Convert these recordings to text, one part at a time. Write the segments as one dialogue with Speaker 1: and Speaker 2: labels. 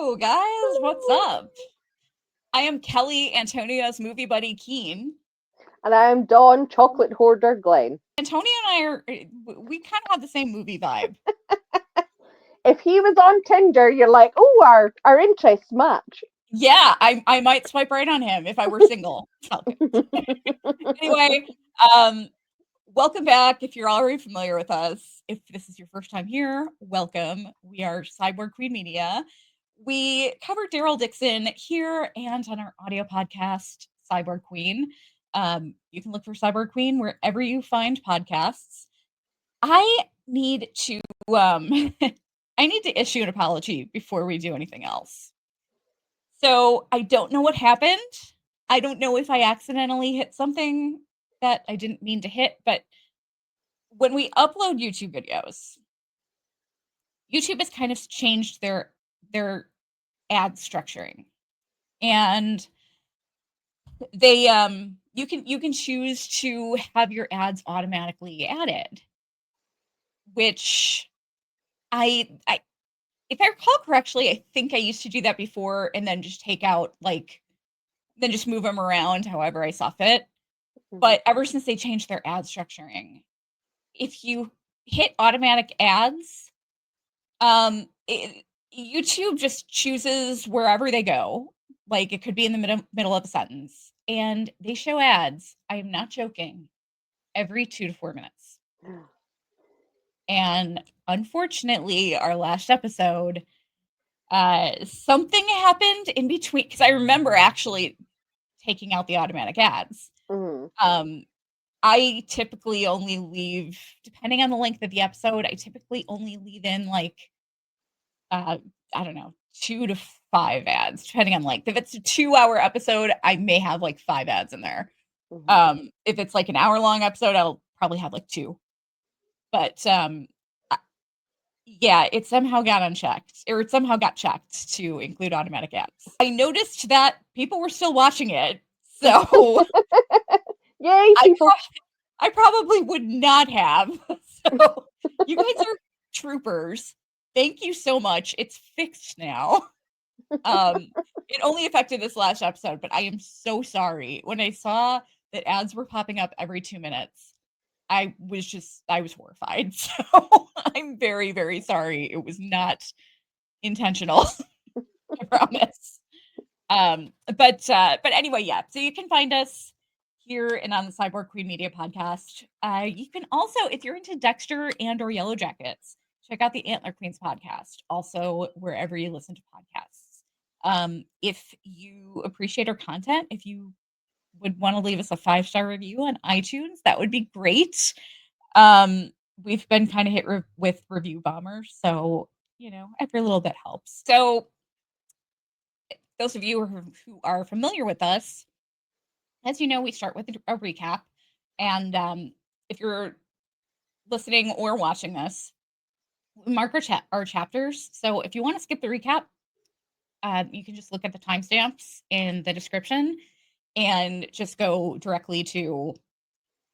Speaker 1: Hello, guys. What's up? I am Kelly, Antonia's movie buddy Keen.
Speaker 2: And I'm Dawn, chocolate hoarder Glenn.
Speaker 1: Antonia and I are, we kind of have the same movie vibe.
Speaker 2: If he was on Tinder, you're like, oh, our interests match.
Speaker 1: Yeah, I might swipe right on him if I were single. Anyway, um, welcome back. If you're already familiar with us, if this is your first time here, welcome. We are Cyborg Queen Media. We cover Daryl Dixon here and on our audio podcast, Cyborg Queen. You can look for Cyborg Queen wherever you find podcasts. I need to I need to issue an apology before we do anything else. So I don't know what happened. I don't know if I accidentally hit something that I didn't mean to hit, but when we upload YouTube videos, YouTube has kind of changed their ad structuring. And they you can choose to have your ads automatically added, which I if I recall correctly, I think I used to do that before and then just take out then just move them around however I saw fit. But ever since they changed their ad structuring, if you hit automatic ads, YouTube just chooses wherever they go. Like it could be in the middle of a sentence, and they show ads. I am not joking. Every 2 to 4 minutes. And unfortunately, our last episode, something happened in between because I remember actually taking out the automatic ads. I typically only leave, depending on the length of the episode, I typically only leave in like I don't know, 2 to 5 ads, depending on length. If it's a 2-hour episode, I may have like 5 ads in there. If it's like an hour-long episode, I'll probably have like 2. But yeah, it somehow got unchecked, or it somehow got checked to include automatic ads. I noticed that people were still watching it, so
Speaker 2: Yay, people!
Speaker 1: I probably would not have. So you guys are troopers. Thank you so much. It's fixed now. It only affected this last episode, but I am so sorry. When I saw that ads were popping up every 2 minutes, I was horrified. So I'm very, very sorry. It was not intentional. I promise. But anyway, yeah. So you can find us here and on the Cyborg Queen Media podcast. You can also, if you're into Dexter and or Yellow Jackets, check out the Antler Queens podcast. Also, wherever you listen to podcasts. If you appreciate our content, if you would want to leave us a 5-star review on iTunes, that would be great. We've been kind of hit with review bombers, so every little bit helps. So those of you who are familiar with us, as you know, we start with a recap. And if you're listening or watching this, we mark our chapters. So if you want to skip the recap, you can just look at the timestamps in the description and just go directly to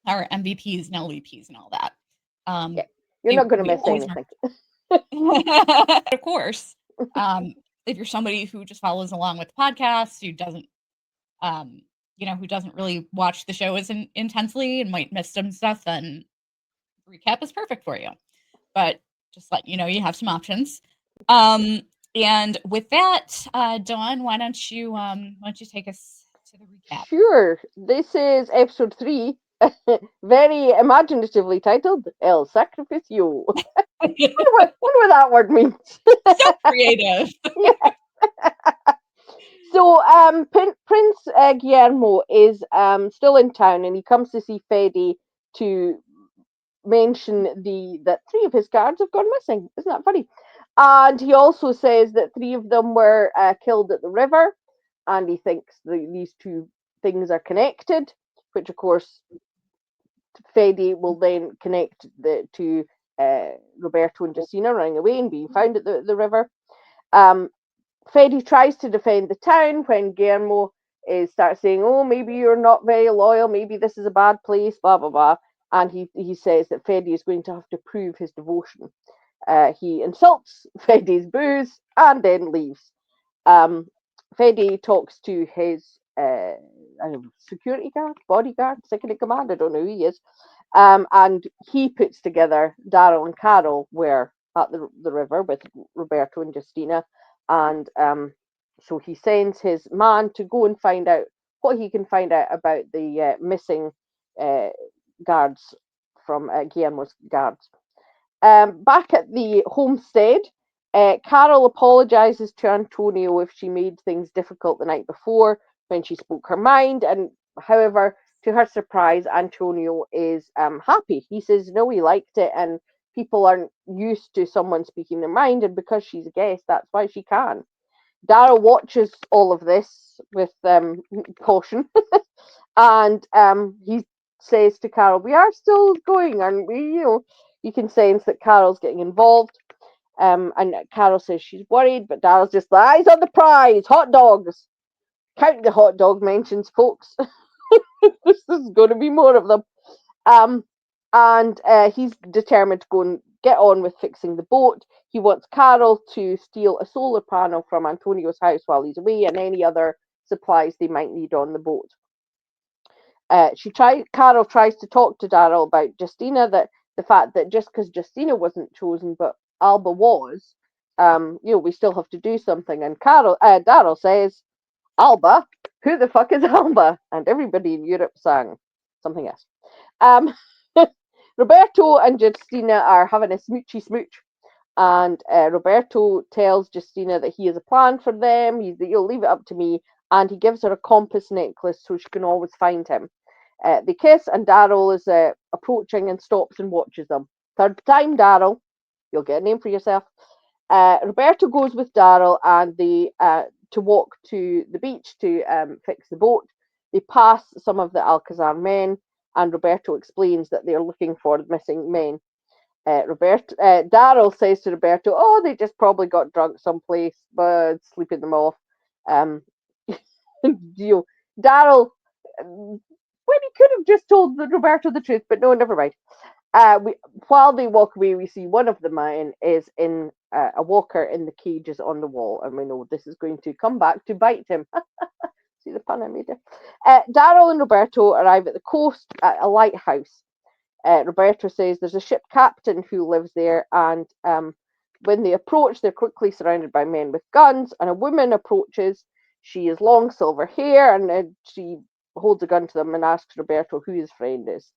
Speaker 1: our MVPs and LVPs and all that.
Speaker 2: Yeah, you're not going to miss anything.
Speaker 1: Of course. If you're somebody who just follows along with the podcast, who doesn't who doesn't really watch the show as intensely and might miss some stuff, then recap is perfect for you. But just let you know you have some options. And with that, Dawn, why don't you take us to the recap?
Speaker 2: Sure. This is episode 3, very imaginatively titled El Sacrificio. wonder what that word means.
Speaker 1: So creative.
Speaker 2: Yeah. So Prince Guillermo is still in town, and he comes to see Fede to mention that 3 of his guards have gone missing. Isn't that funny? And he also says that 3 of them were killed at the river, and he thinks these 2 things are connected, which of course Fede will then connect to Roberto and Justina running away and being found at the river. Fede tries to defend the town when Guillermo starts saying, oh, maybe you're not very loyal, maybe this is a bad place, blah, blah, blah. And he says that Fede is going to have to prove his devotion. He insults Fede's booze and then leaves. Fede talks to his I don't know, security guard, bodyguard, second in command. I don't know who he is. And he puts together Daryl and Carol were at the river with Roberto and Justina. And so he sends his man to go and find out what he can find out about the missing uh, guards from Guillermo's guards. Back at the homestead, Carol apologizes to Antonio if she made things difficult the night before when she spoke her mind. And however, to her surprise, Antonio is happy. He says no, he liked it, and people aren't used to someone speaking their mind, and because she's a guest, that's why she can. Daryl watches all of this with caution, and he says to Carol, "We are still going, and we, you can sense that Carol's getting involved." And Carol says she's worried, but Daryl's just the eyes on the prize, hot dogs. Count the hot dog mentions, folks. This is going to be more of them. Um, and he's determined to go and get on with fixing the boat. He wants Carol to steal a solar panel from Antonio's house while he's away and any other supplies they might need on the boat. Carol tries to talk to Daryl about Justina, that the fact that just because Justina wasn't chosen, but Alba was, we still have to do something. And Daryl says, "Alba? Who the fuck is Alba?" And everybody in Europe sang something else. Um, Roberto and Justina are having a smoochy smooch, and Roberto tells Justina that he has a plan for them. You'll leave it up to me, and he gives her a compass necklace so she can always find him. They kiss, and Daryl is approaching and stops and watches them. Third time, Daryl. You'll get a name for yourself. Roberto goes with Daryl, and they to walk to the beach to fix the boat. They pass some of the Alcazar men, and Roberto explains that they're looking for the missing men. Daryl says to Roberto, "Oh, they just probably got drunk someplace, but sleeping them off." Um, Daryl, when he could have just told Roberto the truth, but no, never mind. While they walk away, we see one of the men is in a walker in the cages on the wall, and we know this is going to come back to bite him. See the pun I made there? Daryl and Roberto arrive at the coast at a lighthouse. Roberto says there's a ship captain who lives there, and when they approach, they're quickly surrounded by men with guns, and a woman approaches. She has long silver hair, and she holds a gun to them and asks Roberto who his friend is.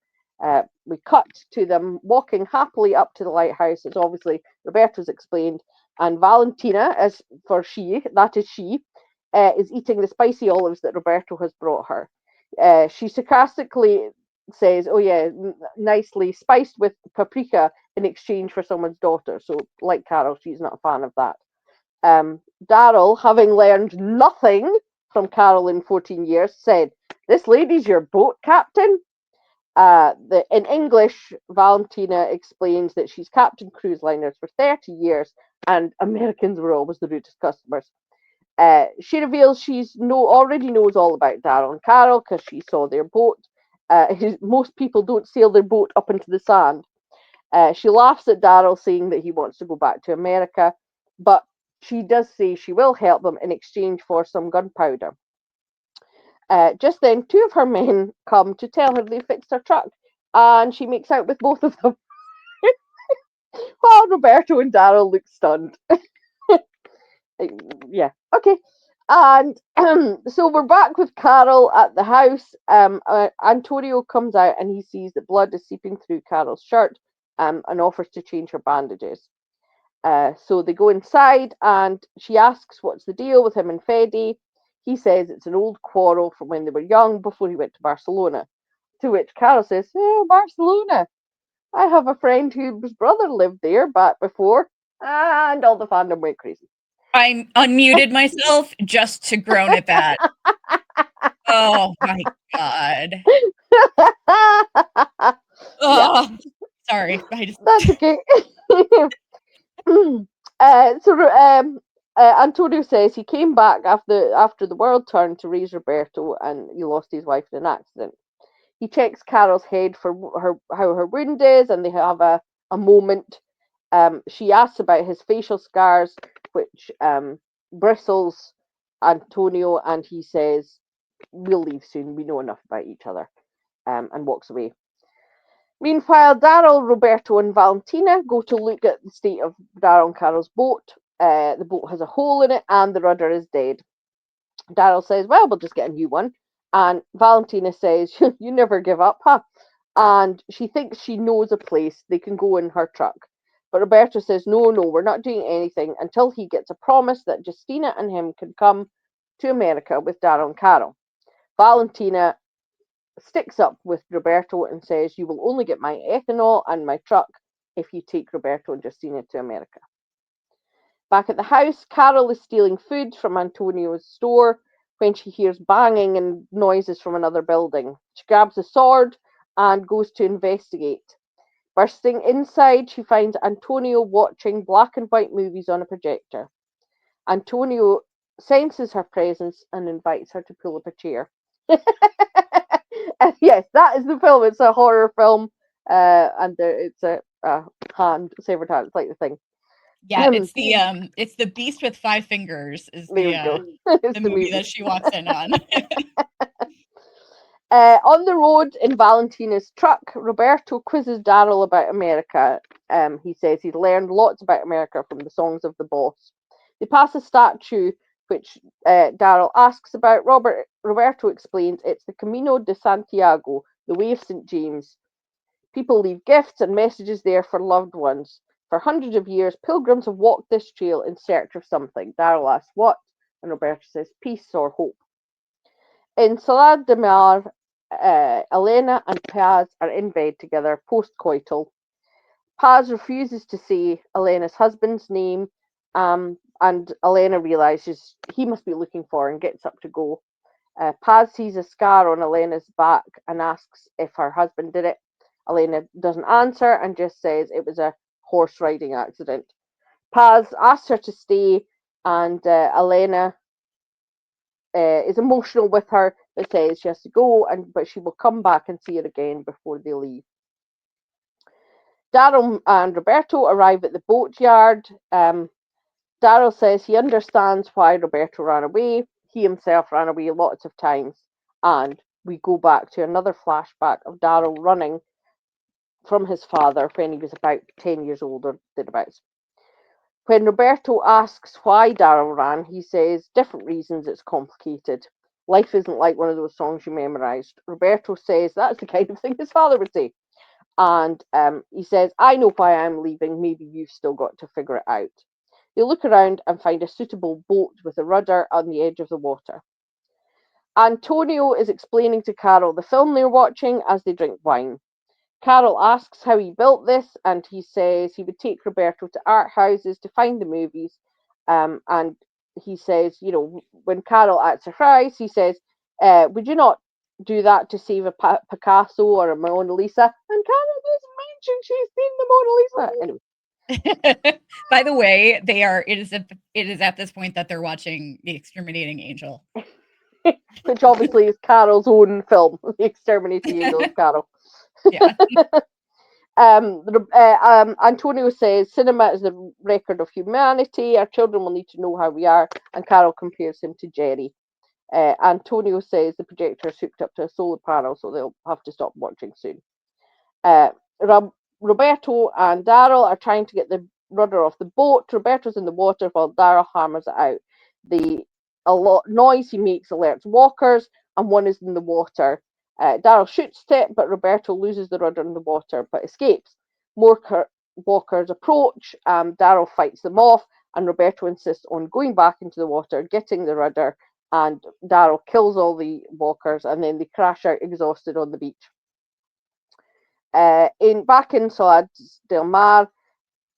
Speaker 2: We cut to them walking happily up to the lighthouse. It's obviously Roberto's explained, and Valentina, as for she, that is she, is eating the spicy olives that Roberto has brought her. She sarcastically says, "Oh yeah, nicely spiced with paprika in exchange for someone's daughter." So, like Carol, she's not a fan of that. Daryl, having learned nothing from Carol in 14 years, said, "This lady's your boat captain." In English, Valentina explains that she's captained cruise liners for 30 years, and Americans were always the rudest customers. She reveals already knows all about Daryl and Carol because she saw their boat. Most people don't sail their boat up into the sand. She laughs at Daryl, saying that he wants to go back to America, but she does say she will help them in exchange for some gunpowder. Just then, two of her men come to tell her they fixed her truck, and she makes out with both of them. While Roberto and Daryl look stunned. Yeah, okay. And so we're back with Carol at the house. Antonio comes out and he sees that blood is seeping through Carol's shirt and offers to change her bandages. So they go inside and she asks what's the deal with him and Fede. He says it's an old quarrel from when they were young before he went to Barcelona. To which Carol says, "Oh, Barcelona. I have a friend whose brother lived there back before." And all the fandom went crazy.
Speaker 1: I unmuted myself just to groan at that. Oh my god. Oh, sorry.
Speaker 2: That's okay. Antonio says he came back after the world turned to raise Roberto, and he lost his wife in an accident. He checks Carol's head for how her wound is, and they have a moment. She asks about his facial scars, which bristles Antonio, and he says, "We'll leave soon. We know enough about each other," and walks away. Meanwhile, Daryl, Roberto, and Valentina go to look at the state of Daryl and Carol's boat. The boat has a hole in it, and the rudder is dead. Daryl says, "Well, we'll just get a new one." And Valentina says, "You never give up, huh?" And she thinks she knows a place they can go in her truck. But Roberto says, "No, no, we're not doing anything until he gets a promise that Justina and him can come to America with Daryl and Carol." Valentina sticks up with Roberto and says, "You will only get my ethanol and my truck if you take Roberto and Justina to America." Back at the house, Carol is stealing food from Antonio's store when she hears banging and noises from another building. She grabs a sword and goes to investigate. Bursting inside, she finds Antonio watching black and white movies on a projector. Antonio senses her presence and invites her to pull up a chair. And yes, that is the film. It's a horror film, and it's a severed hand. It's like the thing.
Speaker 1: Yeah, it's the Beast with Five Fingers is
Speaker 2: There we go. It's
Speaker 1: the
Speaker 2: the
Speaker 1: movie
Speaker 2: movie.
Speaker 1: that she walks in on.
Speaker 2: On the road in Valentina's truck, Roberto quizzes Daryl about America. He says he's learned lots about America from the songs of the boss. They pass a statue, which Daryl asks about. Roberto explains it's the Camino de Santiago, the way of St. James. People leave gifts and messages there for loved ones. For hundreds of years, pilgrims have walked this trail in search of something. Daryl asks what, and Roberto says peace or hope. In Salad de Mar, Elena and Paz are in bed together, post-coital. Paz refuses to say Elena's husband's name, and Elena realizes he must be looking for her and gets up to go. Paz sees a scar on Elena's back and asks if her husband did it. Elena doesn't answer and just says it was a horse riding accident. Paz asks her to stay, and Elena is emotional with her, but says she has to go, but she will come back and see her again before they leave. Daryl and Roberto arrive at the boatyard. Daryl says he understands why Roberto ran away. He himself ran away lots of times. And we go back to another flashback of Daryl running from his father when he was about 10 years old or thereabouts. When Roberto asks why Daryl ran, he says, different reasons, it's complicated. Life isn't like one of those songs you memorized. Roberto says that's the kind of thing his father would say. And he says, I know why I'm leaving. Maybe you've still got to figure it out. They look around and find a suitable boat with a rudder on the edge of the water. Antonio is explaining to Carol the film they're watching as they drink wine. Carol asks how he built this, and he says he would take Roberto to art houses to find the movies. And he says, when Carol acts surprised, he says, would you not do that to save a Picasso or a Mona Lisa? And Carol just mentioned she's seen the Mona Lisa. Anyway.
Speaker 1: By the way, it is at this point that they're watching The Exterminating Angel.
Speaker 2: Which obviously is Carol's own film, The Exterminating Angel of Carol.
Speaker 1: Yeah.
Speaker 2: Antonio says cinema is the record of humanity. Our children will need to know how we are, and Carol compares him to Jerry. Antonio says the projector is hooked up to a solar panel, so they'll have to stop watching soon. Roberto and Daryl are trying to get the rudder off the boat. Roberto's in the water while Daryl hammers it out. A lot noise he makes alerts walkers, and one is in the water. Daryl shoots it, but Roberto loses the rudder in the water but escapes. More walkers approach. Daryl fights them off, and Roberto insists on going back into the water, getting the rudder, and Daryl kills all the walkers, and then they crash out exhausted on the beach. Back in Salad del Mar,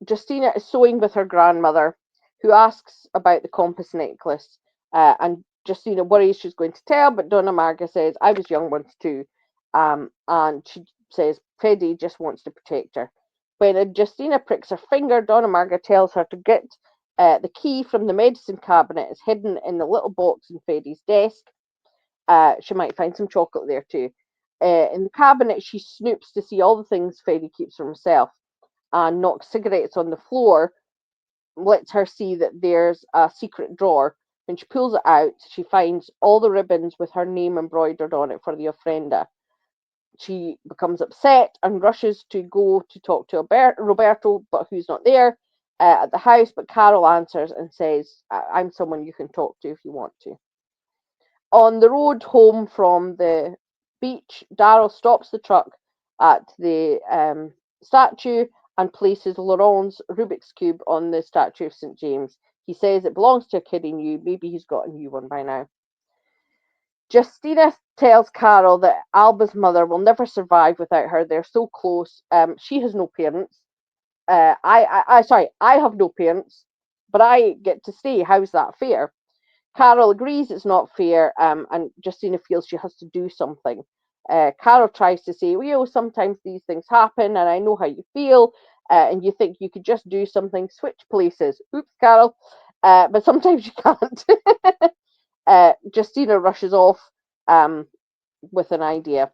Speaker 2: Justina is sewing with her grandmother, who asks about the compass necklace, and Justina worries she's going to tell, but Donna Marga says, I was young once too, and she says Freddy just wants to protect her. When Justina pricks her finger, Donna Marga tells her to get the key from the medicine cabinet. It's hidden in the little box in Freddy's desk. She might find some chocolate there too. In the cabinet, she snoops to see all the things Freddy keeps for himself, and knocks cigarettes on the floor, lets her see that there's a secret drawer. When she pulls it out, she finds all the ribbons with her name embroidered on it for the ofrenda. She becomes upset and rushes to go to talk to Roberto, but who's not there at the house. But Carol answers and says, I'm someone you can talk to if you want to. On the road home from the beach, Daryl stops the truck at the statue and places Laurent's Rubik's Cube on the statue of St. James. He says it belongs to a kid he knew. Maybe he's got a new one by now. Justina tells Carol that Alba's mother will never survive without her. They're so close. She has no parents. I have no parents, but I get to stay. How's that fair? Carol agrees it's not fair, and Justina feels she has to do something. Carol tries to say, well, sometimes these things happen, and I know how you feel, and you think you could just do something, switch places. Oops, Carol. But sometimes you can't. Justina rushes off with an idea.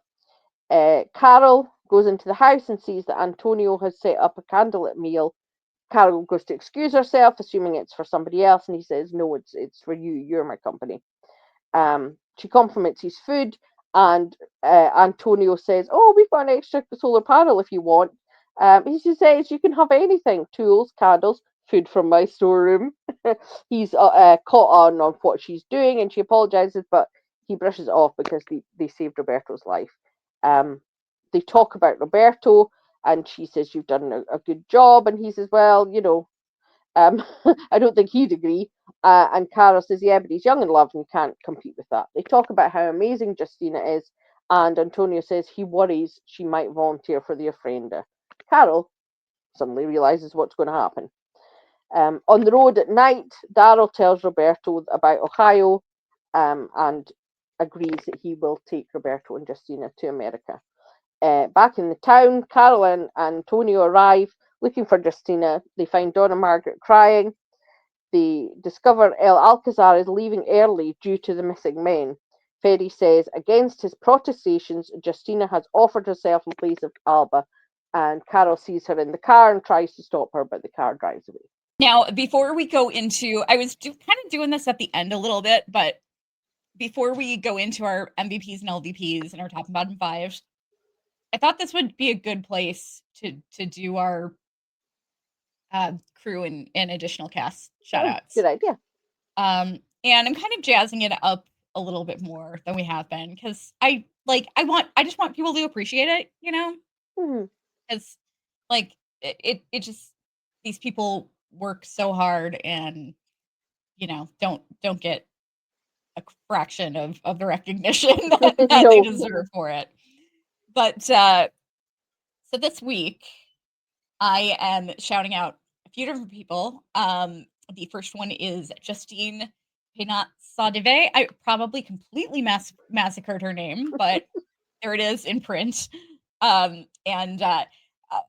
Speaker 2: Carol goes into the house and sees that Antonio has set up a candlelit meal. Carol goes to excuse herself, assuming it's for somebody else, and he says, no, it's for you. You're my company. She compliments his food, and Antonio says, oh, we've got an extra solar panel if you want. He says, you can have anything, tools, candles, food from my storeroom. He's caught on what she's doing, and she apologizes, but he brushes it off because they saved Roberto's life. They talk about Roberto, and she says, you've done a good job, and he says, well, I don't think he'd agree. And Carol says, yeah, but he's young and loved and you can't compete with that. They talk about how amazing Justina is, and Antonio says he worries she might volunteer for the ofrenda. Carol suddenly realizes what's going to happen. On the road at night, Daryl tells Roberto about Ohio and agrees that he will take Roberto and Justina to America. Back in the town, Carol and Antonio arrive looking for Justina. They find Donna Margaret crying. They discover El Alcazar is leaving early due to the missing men. Ferry says, against his protestations, Justina has offered herself in place of Alba, and Carol sees her in the car and tries to stop her, but the car drives away.
Speaker 1: Now, before we go into, I was kind of doing this at the end a little bit, but before we go into our MVPs and LVPs and our top and bottom fives, I thought this would be a good place to do our crew and additional cast shout outs.
Speaker 2: Good idea.
Speaker 1: And I'm kind of jazzing it up a little bit more than we have been because I just want people to appreciate it, because it just, these people work so hard and don't get a fraction of the recognition that they deserve for it. But so this week I am shouting out a few different people. The first one is Justine Penat-Sadeve. I probably completely massacred her name, but there it is in print. And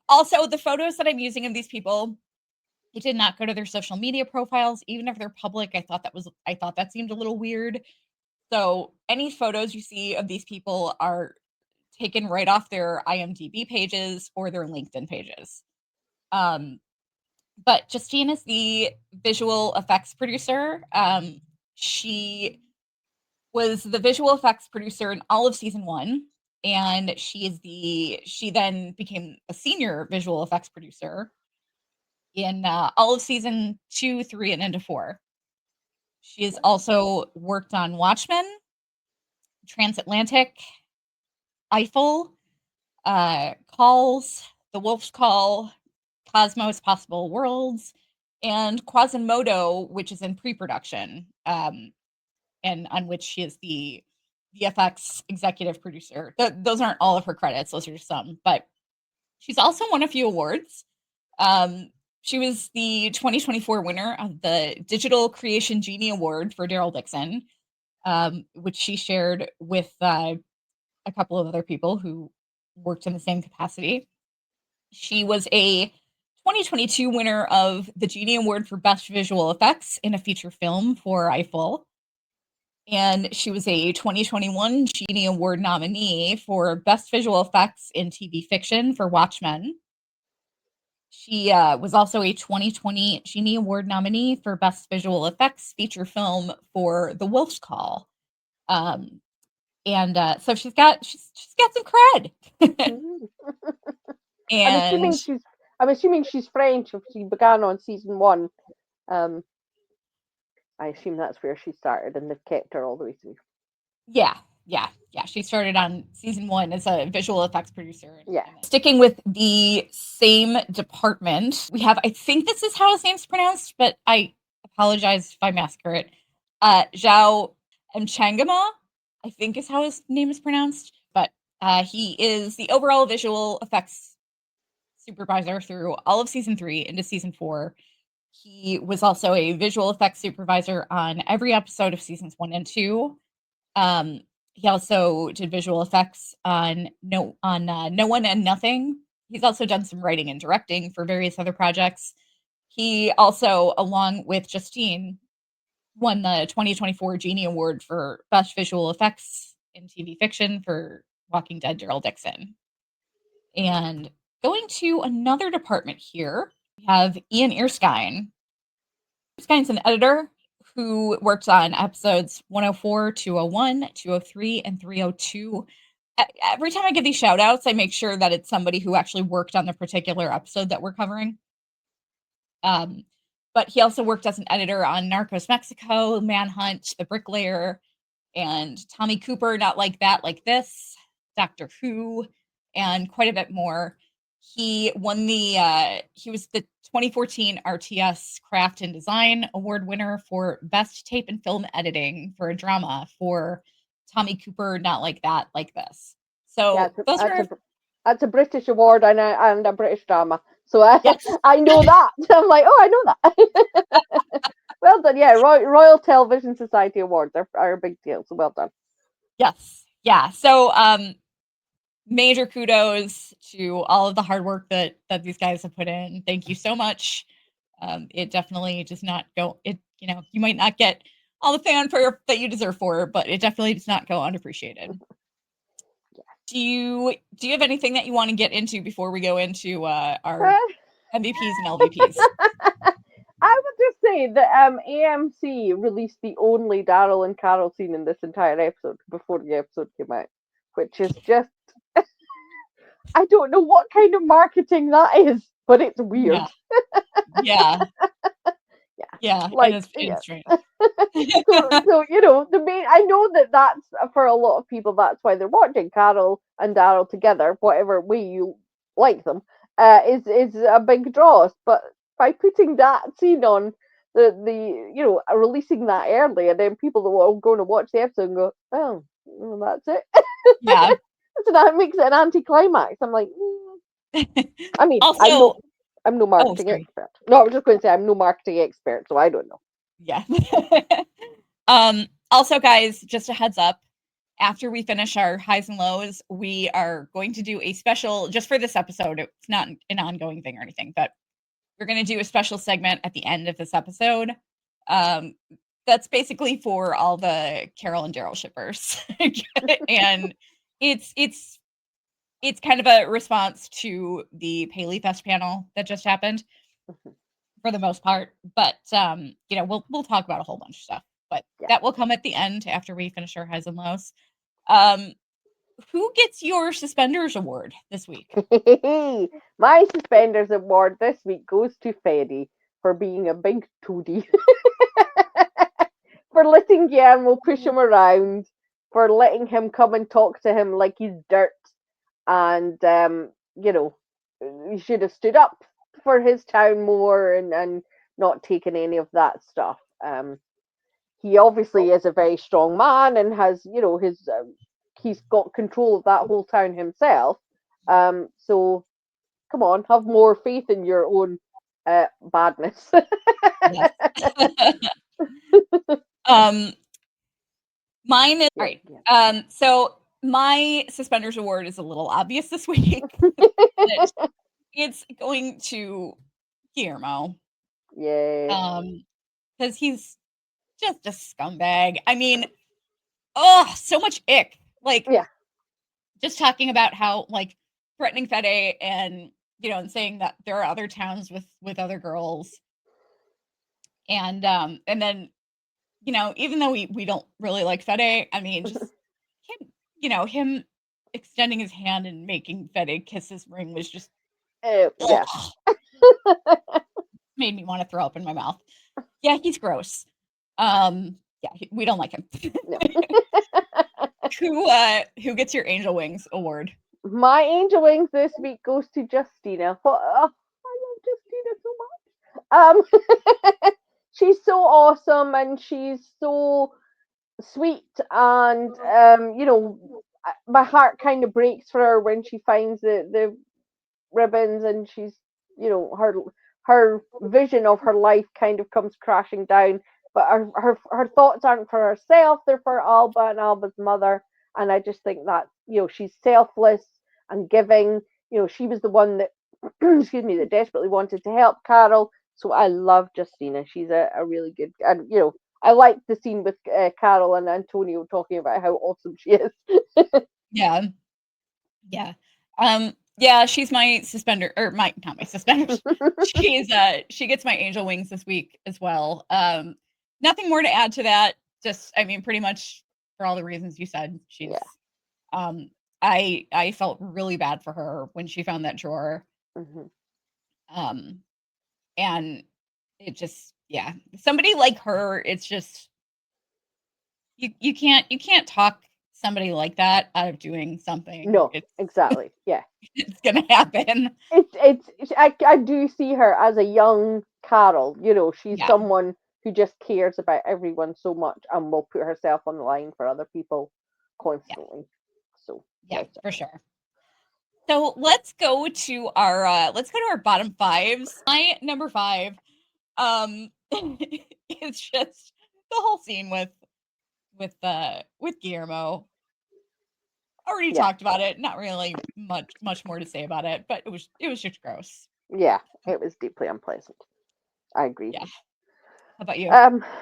Speaker 1: also the photos that I'm using of these people, they did not go to their social media profiles, even if they're public. I thought that seemed a little weird. So any photos you see of these people are taken right off their IMDb pages or their LinkedIn pages. But Justine is the visual effects producer. She was the visual effects producer in all of season 1, and she then became a senior visual effects producer in all of season 2, 3, and into 4. She has also worked on Watchmen, Transatlantic, Eiffel, Calls, The Wolf's Call, Cosmos Possible Worlds, and Quasimodo, which is in pre-production, and on which she is the VFX executive producer. Those aren't all of her credits; those are just some. But she's also won a few awards. She was the 2024 winner of the Digital Creation Genie Award for Daryl Dixon, which she shared with a couple of other people who worked in the same capacity. She was a 2022 winner of the Genie Award for Best Visual Effects in a feature film for Eiffel. And she was a 2021 Genie Award nominee for Best Visual Effects in TV Fiction for Watchmen. She was also a 2020 Genie Award nominee for Best Visual Effects Feature Film for The Wolf's Call. And so she's got some cred. And
Speaker 2: I'm assuming she's French if she began on season 1. I assume that's where she started and they've kept her all the way through.
Speaker 1: Yeah. She started on season 1 as a visual effects producer.
Speaker 2: Yeah.
Speaker 1: Sticking with the same department, we have, I think this is how his name's pronounced, but I apologize if I massacre it. Zhao Mchangama, I think is how his name is pronounced, but he is the overall visual effects supervisor through all of season 3 into season 4. He was also a visual effects supervisor on every episode of seasons 1 and 2. He also did visual effects on No One and Nothing. He's also done some writing and directing for various other projects. He also, along with Justine, won the 2024 Genie Award for Best Visual Effects in TV Fiction for Walking Dead Daryl Dixon. And going to another department here, we have Ian Erskine. Erskine's an editor who worked on episodes 104, 201, 203, and 302. Every time I give these shout outs, I make sure that it's somebody who actually worked on the particular episode that we're covering. But he also worked as an editor on Narcos Mexico, Manhunt, The Bricklayer, and Tommy Cooper, Not Like That, Like This, Doctor Who, and quite a bit more. He won he was the 2014 RTS Craft and Design Award winner for Best Tape and Film Editing for a drama for Tommy Cooper, Not Like That, Like This. So
Speaker 2: yeah, that's a British award and a British drama. So
Speaker 1: yes.
Speaker 2: I know that. I'm like, oh, I know that. Well done. Yeah, Royal Television Society Awards are a big deal. So well done.
Speaker 1: Yes. Yeah. So major kudos to all of the hard work that these guys have put in. Thank you so much. It definitely does not go. You might not get all the fanfare that you deserve for it, but it definitely does not go unappreciated. Do you have anything that you want to get into before we go into our MVPs and LVPs?
Speaker 2: I would just say that AMC released the only Daryl and Carol scene in this entire episode before the episode came out, which is just I don't know what kind of marketing that is, but it's weird.
Speaker 1: Yeah.
Speaker 2: Like,
Speaker 1: it's strange.
Speaker 2: so the main. I know that's for a lot of people. That's why they're watching Carol and Daryl together, whatever way you like them. Is a big draw, but by putting that scene on releasing that early, and then people that were going to watch the episode and go, oh, well, that's it.
Speaker 1: Yeah.
Speaker 2: So that makes it an anticlimax. I'm like, I mean,
Speaker 1: also,
Speaker 2: I'm no marketing expert. No, I was just going to say I'm no marketing expert, so I don't know.
Speaker 1: Yeah. Also, guys, just a heads up. After we finish our highs and lows, we are going to do a special just for this episode. It's not an ongoing thing or anything, but we're going to do a special segment at the end of this episode. That's basically for all the Carol and Daryl shippers. And it's kind of a response to the Paley Fest panel that just happened for the most part. But we'll talk about a whole bunch of stuff. But that will come at the end after we finish our highs and lows. Who gets your Suspenders Award this week?
Speaker 2: My Suspenders Award this week goes to Freddy for being a big toady. For letting Guillermo push him around, for letting him come and talk to him like he's dirt. And, he should have stood up for his town more and not taken any of that stuff. He obviously is a very strong man and has, he's got control of that whole town himself. So come on, have more faith in your own badness.
Speaker 1: Mine is all right. So my Suspenders Award is a little obvious this week. It's going to Guillermo.
Speaker 2: Yay.
Speaker 1: Because he's just a scumbag. I mean, so much ick. Like, just talking about how, like, threatening Fede and and saying that there are other towns with other girls. And then, even though we don't really like Fede, I mean, just him extending his hand and making Fede kiss his ring was just
Speaker 2: Yeah.
Speaker 1: made me want to throw up in my mouth. Yeah, he's gross. We don't like him.
Speaker 2: No.
Speaker 1: Who gets your Angel Wings award?
Speaker 2: My Angel Wings this week goes to Justina. I love Justina so much. She's so awesome and she's so sweet, and my heart kind of breaks for her when she finds the ribbons, and she's, her vision of her life kind of comes crashing down. But her thoughts aren't for herself, they're for Alba and Alba's mother. And I just think that, she's selfless and giving. She was the one that excuse me, that desperately wanted to help Carol. So I love Justina. She's a really good, and I like the scene with Carol and Antonio talking about how awesome she is.
Speaker 1: Yeah. Yeah. Yeah, she's my suspender, or not my suspenders. She gets my Angel Wings this week as well. Nothing more to add to that. Just, I mean, pretty much for all the reasons you said. She's
Speaker 2: Yeah.
Speaker 1: I felt really bad for her when she found that drawer.
Speaker 2: Mhm.
Speaker 1: And it just, yeah, somebody like her, it's just you can't talk somebody like that out of doing something.
Speaker 2: No,
Speaker 1: It's
Speaker 2: exactly. Yeah.
Speaker 1: it's gonna happen.
Speaker 2: I do see her as a young Carol. She's
Speaker 1: Yeah,
Speaker 2: someone who just cares about everyone so much and will put herself on the line for other people
Speaker 1: yeah,
Speaker 2: constantly. So
Speaker 1: yeah,
Speaker 2: yes.
Speaker 1: for sure. So let's go to our bottom fives. My number five, it's just the whole scene with Guillermo. Already
Speaker 2: Yeah.
Speaker 1: talked about it. Not really much more to say about it, but it was just gross.
Speaker 2: Yeah. It was deeply unpleasant. I agree.
Speaker 1: Yeah. How about you?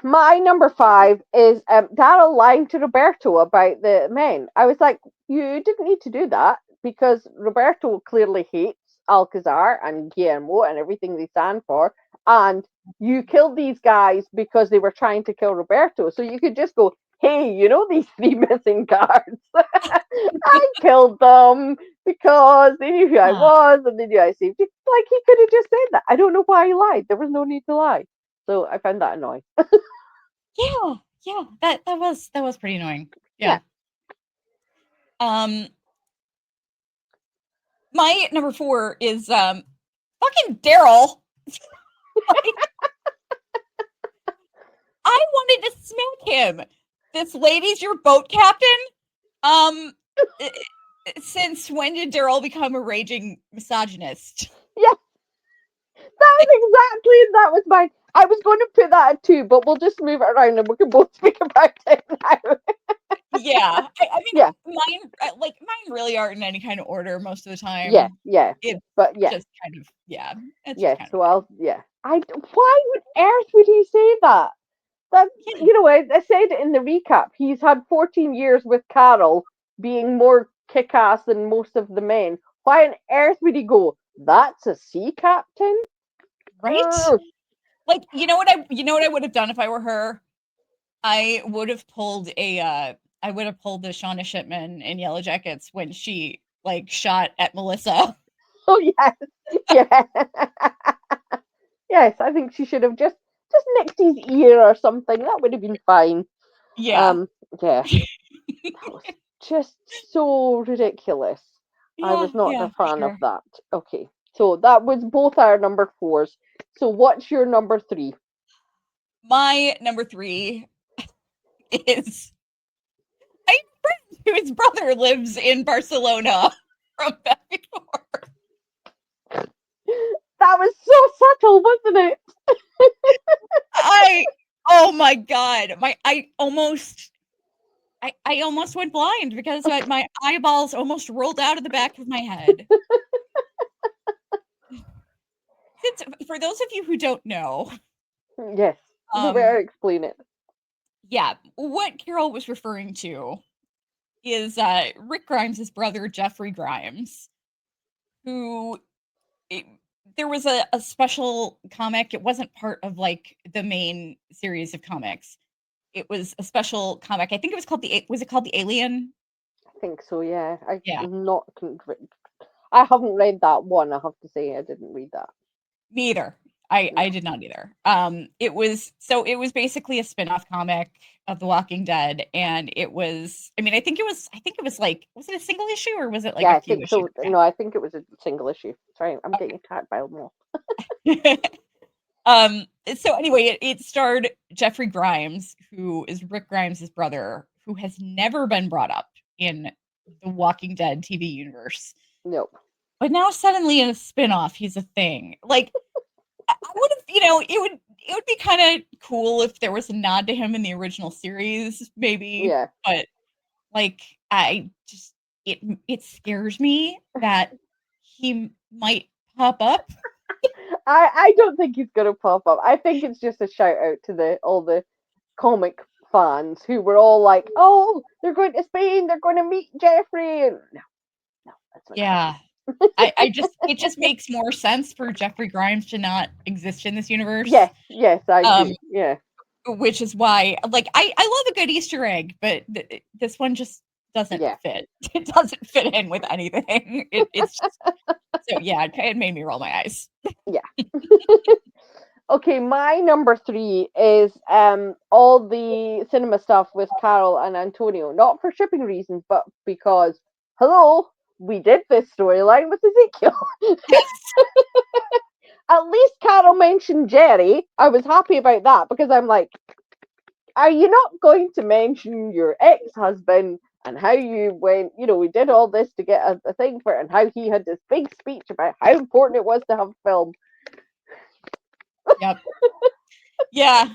Speaker 2: My number five is Daryl lying to Roberto about the men. I was like, you didn't need to do that, because Roberto clearly hates Alcazar and Guillermo and everything they stand for, and you killed these guys because they were trying to kill Roberto. So you could just go, hey, these three missing guards. I killed them because they knew who I
Speaker 1: Huh.
Speaker 2: was and they knew I saved you. Like, he could have just said that. I don't know why he lied. There was no need to lie. So I found that annoying.
Speaker 1: Yeah, yeah. That was pretty annoying.
Speaker 2: Yeah.
Speaker 1: Yeah. Um, my number four is fucking Daryl. Like, I wanted to smack him. This lady's your boat captain. Um, since when did Daryl become a raging misogynist?
Speaker 2: Yeah, that was mine. I was going to put that at two, but we'll just move it around and we can both speak about it now.
Speaker 1: Yeah, I
Speaker 2: Yeah,
Speaker 1: mean, mine really aren't in any kind of order most of the
Speaker 2: yeah,
Speaker 1: time.
Speaker 2: yeah.
Speaker 1: It's
Speaker 2: But yeah,
Speaker 1: just kind of, yeah, it's just
Speaker 2: yeah.
Speaker 1: kind of
Speaker 2: So yeah. Why would earth would he say that? That
Speaker 1: yeah,
Speaker 2: I said it in the recap. He's had 14 years with Carol, being more kick-ass than most of the men. Why on earth would he go, that's a sea captain?
Speaker 1: right? Like, you know what I would have done if I were her? I would have pulled the Shauna Shipman in Yellow Jackets when she like shot at Melissa.
Speaker 2: Oh yes, yeah, yes. I think she should have just nicked his ear or something. That would have been fine.
Speaker 1: Yeah.
Speaker 2: Yeah, that was just so ridiculous. I
Speaker 1: Yeah,
Speaker 2: was not
Speaker 1: yeah,
Speaker 2: a
Speaker 1: for
Speaker 2: fan of
Speaker 1: sure.
Speaker 2: that. Okay, so that was both our number fours. So what's your number three?
Speaker 1: My number three is my friend whose brother lives in Barcelona from back before.
Speaker 2: That was so subtle, wasn't it?
Speaker 1: I oh my god. I almost went blind because my eyeballs almost rolled out of the back of my head. Since for those of you who don't know,
Speaker 2: Yes, you
Speaker 1: um,
Speaker 2: better explain it.
Speaker 1: yeah, what Carol was referring to is Rick Grimes' brother Jeffrey Grimes, who there was a special comic. It wasn't part of like the main series of comics. It was a special comic. I think it was called was it called the Alien?
Speaker 2: I think so, yeah.
Speaker 1: Yeah,
Speaker 2: I haven't read that one, I have to say. I didn't read that.
Speaker 1: me either. I
Speaker 2: No.
Speaker 1: did not either. It was basically a spin-off comic of The Walking Dead, and it was, I mean, I think it was like, was it a single issue or was it like
Speaker 2: Yeah,
Speaker 1: a
Speaker 2: I
Speaker 1: few
Speaker 2: think
Speaker 1: issues?
Speaker 2: so. No, I think it was a single issue. Sorry, I'm getting attacked by a moth.
Speaker 1: Okay. So anyway, it starred Jeffrey Grimes, who is Rick Grimes' brother, who has never been brought up in the Walking Dead TV universe.
Speaker 2: Nope.
Speaker 1: But now suddenly in a spin-off, he's a thing. Like I would have, it would be kind of cool if there was a nod to him in the original series, maybe.
Speaker 2: Yeah.
Speaker 1: But like, I just it scares me that he might pop up.
Speaker 2: I don't think he's gonna pop up. I think it's just a shout out to all the comic fans who were all like, "Oh, they're going to Spain. They're going to meet Jeffrey." And no, that's not gonna
Speaker 1: Yeah,
Speaker 2: happen.
Speaker 1: I just it just makes more sense for Jeffrey Grimes to not exist in this universe.
Speaker 2: Yes, yes, I
Speaker 1: Um,
Speaker 2: agree. Yeah,
Speaker 1: which is why, like, I love a good Easter egg, but this one just doesn't
Speaker 2: yeah,
Speaker 1: fit. It doesn't fit in with anything. It's just so yeah, it made me roll my eyes.
Speaker 2: yeah. Okay, my number three is all the cinema stuff with Carol and Antonio. Not for shipping reasons, but because hello, we did this storyline with Ezekiel.
Speaker 1: Yes.
Speaker 2: At least Carol mentioned Jerry. I was happy about that because I'm like, are you not going to mention your ex-husband and how you went, we did all this to get a thing for it, and how he had this big speech about how important it was to have film.
Speaker 1: Yep. Yeah.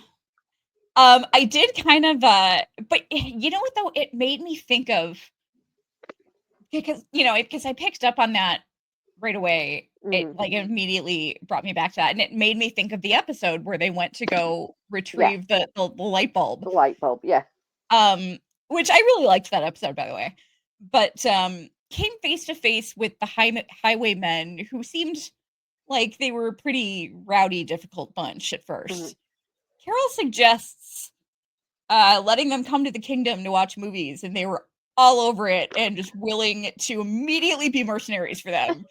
Speaker 1: I did kind of, but you know what though? It made me think of, because I picked up on that right away. It
Speaker 2: Mm,
Speaker 1: like immediately brought me back to that, and it made me think of the episode where they went to go
Speaker 2: yeah,
Speaker 1: retrieve the light bulb.
Speaker 2: the light bulb. Yeah,
Speaker 1: Um, which I really liked that episode, by the way. But came face to face with the highwaymen who seemed like they were a pretty rowdy, difficult bunch at
Speaker 2: mm,
Speaker 1: first. Carol suggests letting them come to the kingdom to watch movies, and they were all over it and just willing to immediately be mercenaries for them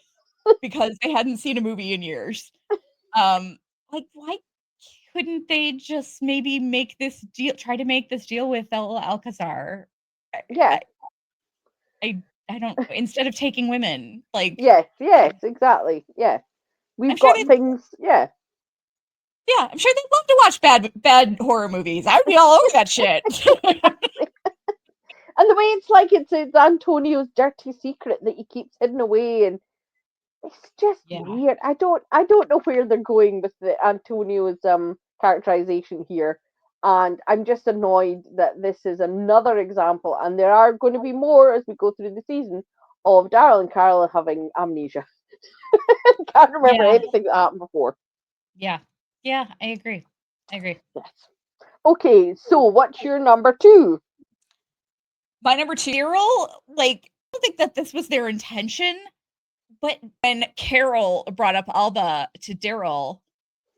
Speaker 1: because they hadn't seen a movie in years. Like, why couldn't they just maybe try to make this deal with El Alcazar? I,
Speaker 2: yeah,
Speaker 1: I, I don't, instead of taking women, like,
Speaker 2: yes, yes, exactly. Yeah,
Speaker 1: I'm
Speaker 2: we've
Speaker 1: sure
Speaker 2: got
Speaker 1: they,
Speaker 2: things. Yeah,
Speaker 1: yeah, I'm sure they'd love to watch bad horror movies. I would be all over that shit.
Speaker 2: exactly. And the way it's Antonio's dirty secret that he keeps hidden away, and it's just
Speaker 1: Yeah.
Speaker 2: weird. I don't know where they're going with the Antonio's characterization here. And I'm just annoyed that this is another example, and there are going to be more as we go through the season of Daryl and Carol having amnesia. Can't remember
Speaker 1: Yeah.
Speaker 2: anything that happened before.
Speaker 1: Yeah. Yeah. I agree. I agree.
Speaker 2: Yes. Okay, so what's your number two?
Speaker 1: My number two, Daryl, like, I don't think that this was their intention, but when Carol brought up Alba to Daryl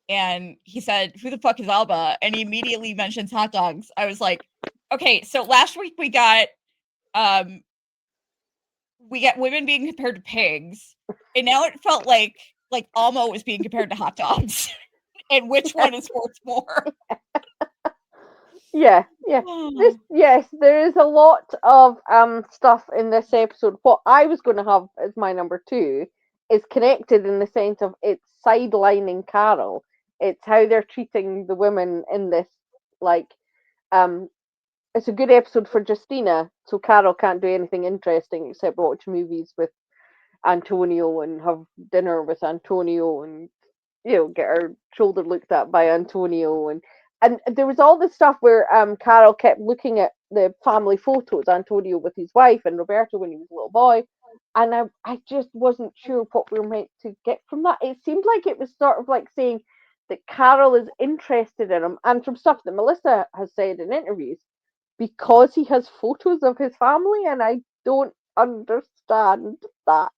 Speaker 1: and he said, "Who the fuck is Alba?" and he immediately mentions hot dogs, I was like, okay, so last week um we got women being compared to pigs, and now it felt like Alma was being compared to hot dogs. And which one is worth more?
Speaker 2: Yeah, yeah. Yes, there is a lot of stuff in this episode. What I was going to have as my number two is connected in the sense of it's sidelining Carol. It's how they're treating the women in this. Like, um, it's a good episode for Justina, so Carol can't do anything interesting except watch movies with Antonio and have dinner with Antonio and get her shoulder looked at by Antonio, and there was all this stuff where Carol kept looking at the family photos, Antonio with his wife and Roberto when he was a little boy, and I just wasn't sure what we were meant to get from that. It seemed like it was sort of like saying that Carol is interested in him, and from stuff that Melissa has said in interviews, because he has photos of his family, and I don't. understand that.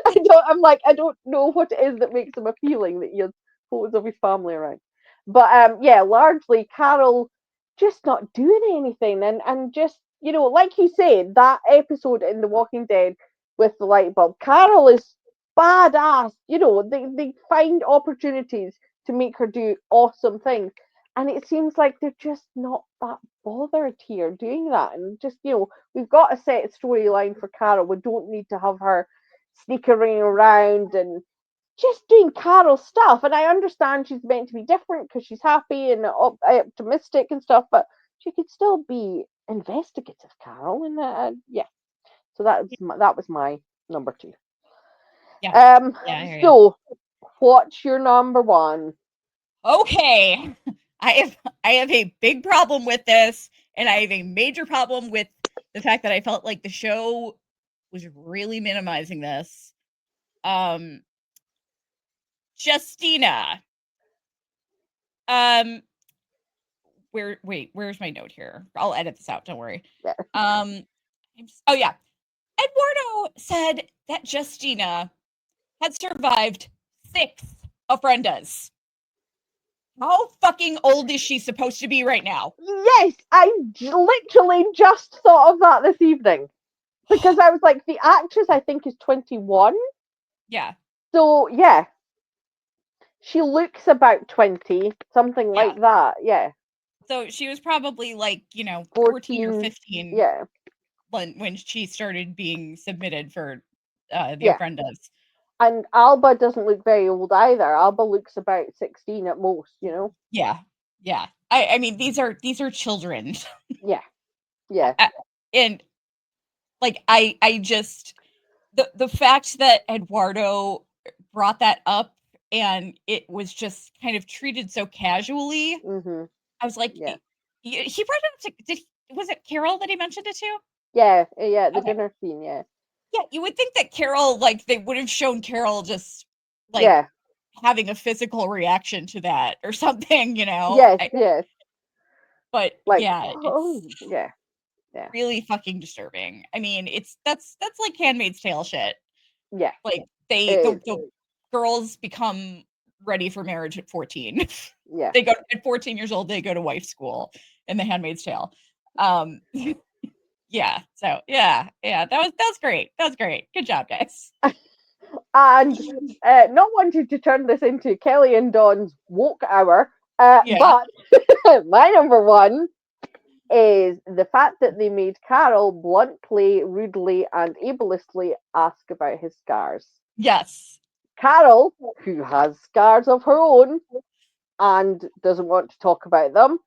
Speaker 2: I don't know what it is that makes him appealing that he has photos of his family around. But yeah, largely Carol just not doing anything and just, like you said, that episode in The Walking Dead with the light bulb, Carol is badass. They find opportunities to make her do awesome things. And it seems like they're just not that bothered here doing that. And just, we've got a set storyline for Carol. We don't need to have her sneakering around and just doing Carol stuff. And I understand she's meant to be different because she's happy and optimistic and stuff, but she could still be investigative, Carol. And yeah, so that was my number two.
Speaker 1: Yes. Yeah, I hear you.
Speaker 2: So what's your number one?
Speaker 1: Okay. I have a big problem with this, and I have a major problem with the fact that I felt like the show was really minimizing this. Justina. Where's my note here? I'll edit this out, don't worry.
Speaker 2: Yeah.
Speaker 1: Oh yeah. Eduardo said that Justina had survived 6 ofrendas. How fucking old is she supposed to be right now?
Speaker 2: Yes, I literally just thought of that this evening. Because I was like, the actress I think is 21.
Speaker 1: Yeah.
Speaker 2: So yeah. She looks about 20, something like that. Yeah.
Speaker 1: So she was probably like, 14 or 15
Speaker 2: Yeah.
Speaker 1: when she started being submitted for the
Speaker 2: Yeah.
Speaker 1: ofrendas.
Speaker 2: And Alba doesn't look very old either. Alba looks about 16 at most,
Speaker 1: Yeah. Yeah. I mean, these are children.
Speaker 2: Yeah. Yeah.
Speaker 1: And like I just the fact that Eduardo brought that up and it was just kind of treated so casually.
Speaker 2: Mm-hmm.
Speaker 1: I was like,
Speaker 2: Yeah.
Speaker 1: he brought it up to, was it Carol that he mentioned it to?
Speaker 2: Yeah. Yeah. The
Speaker 1: Okay.
Speaker 2: dinner scene. Yeah.
Speaker 1: Yeah, you would think that Carol, like, they would have shown Carol just, like,
Speaker 2: Yeah.
Speaker 1: having a physical reaction to that or something,
Speaker 2: Yes. Yes.
Speaker 1: But
Speaker 2: Like,
Speaker 1: yeah,
Speaker 2: oh,
Speaker 1: it's
Speaker 2: yeah. Yeah.
Speaker 1: really fucking disturbing. I mean, that's like Handmaid's Tale shit.
Speaker 2: Yeah.
Speaker 1: Like the girls become ready for marriage at 14.
Speaker 2: Yeah.
Speaker 1: They go at 14 years old, they go to wife school in The Handmaid's Tale. Yeah, so yeah, that was great. That was great. Good job, guys.
Speaker 2: And not wanting to turn this into Kelly and Dawn's woke hour,
Speaker 1: Yeah.
Speaker 2: but my number one is the fact that they made Carol bluntly, rudely, and ableistly ask about his scars.
Speaker 1: Yes.
Speaker 2: Carol, who has scars of her own and doesn't want to talk about them,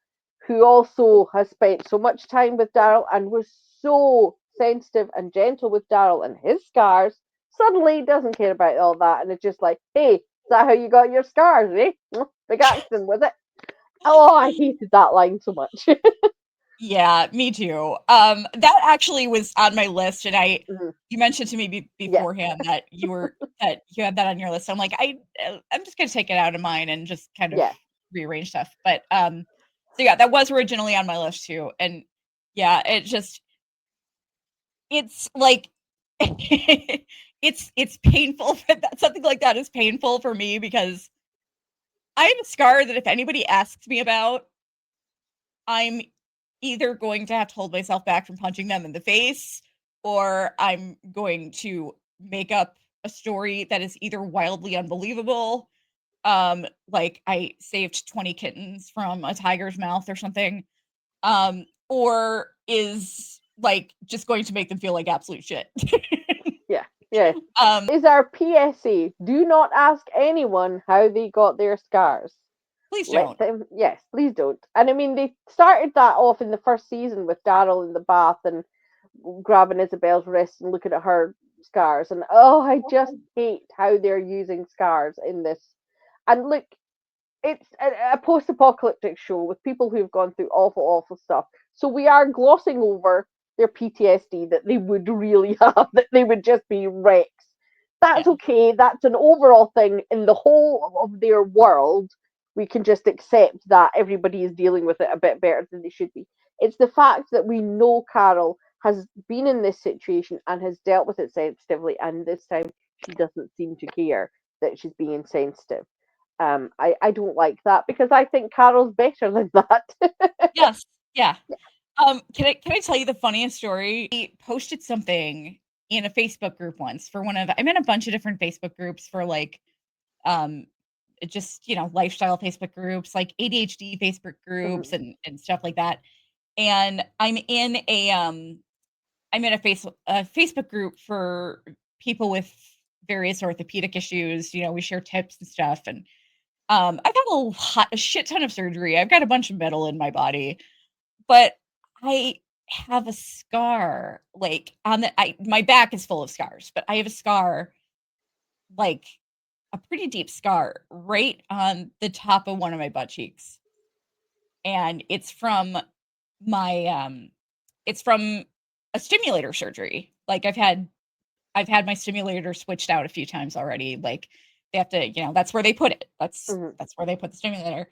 Speaker 2: who also has spent so much time with Daryl and was so sensitive and gentle with Daryl and his scars, suddenly doesn't care about all that and it's just like, hey, is that how you got your scars, eh? Big accident, was it? Oh, I hated that line so much.
Speaker 1: Yeah, me too. That actually was on my list, and
Speaker 2: Mhm.
Speaker 1: you mentioned to me beforehand that you had that on your list. I'm like, I'm just gonna take it out of mine and just kind of
Speaker 2: Yeah.
Speaker 1: rearrange stuff. But so yeah, that was originally on my list too, and yeah, it's like it's painful. That something like that is painful for me because I have a scar that if anybody asks me about, I'm either going to have to hold myself back from punching them in the face, or I'm going to make up a story that is either wildly unbelievable, like I saved 20 kittens from a tiger's mouth or something, or is like just going to make them feel like absolute shit.
Speaker 2: Yeah. Yeah.
Speaker 1: um,
Speaker 2: Is our PSA, do not ask anyone how they got their scars.
Speaker 1: please
Speaker 2: Let
Speaker 1: don't.
Speaker 2: them, yes, please don't. And I mean, they started that off in the first season with Daryl in the bath and grabbing Isabel's wrist and looking at her scars. And oh, I just hate how they're using scars in this. And look, it's a post-apocalyptic show with people who've gone through awful, awful stuff. So we are glossing over their PTSD that they would really have, that they would just be wrecks. That's
Speaker 1: Yeah.
Speaker 2: okay. That's an overall thing in the whole of their world. We can just accept that everybody is dealing with it a bit better than they should be. It's the fact that we know Carol has been in this situation and has dealt with it sensitively, and this time she doesn't seem to care that she's being insensitive. I don't like that because I think Carol's better than that.
Speaker 1: Yes. Yeah. Can I tell you the funniest story? I posted something in a Facebook group once for I'm in a bunch of different Facebook groups for like um just lifestyle Facebook groups, like ADHD Facebook groups and stuff like that. And I'm in a Facebook group for people with various orthopedic issues. We share tips and stuff. And I've had a shit ton of surgery. I've got a bunch of metal in my body, but I have a scar like on my back is full of scars, but I have a scar, like a pretty deep scar right on the top of one of my butt cheeks. And my it's from a stimulator surgery. Like I've had my stimulator switched out a few times already. Like they have to, that's where they put it. That's where they put the stimulator.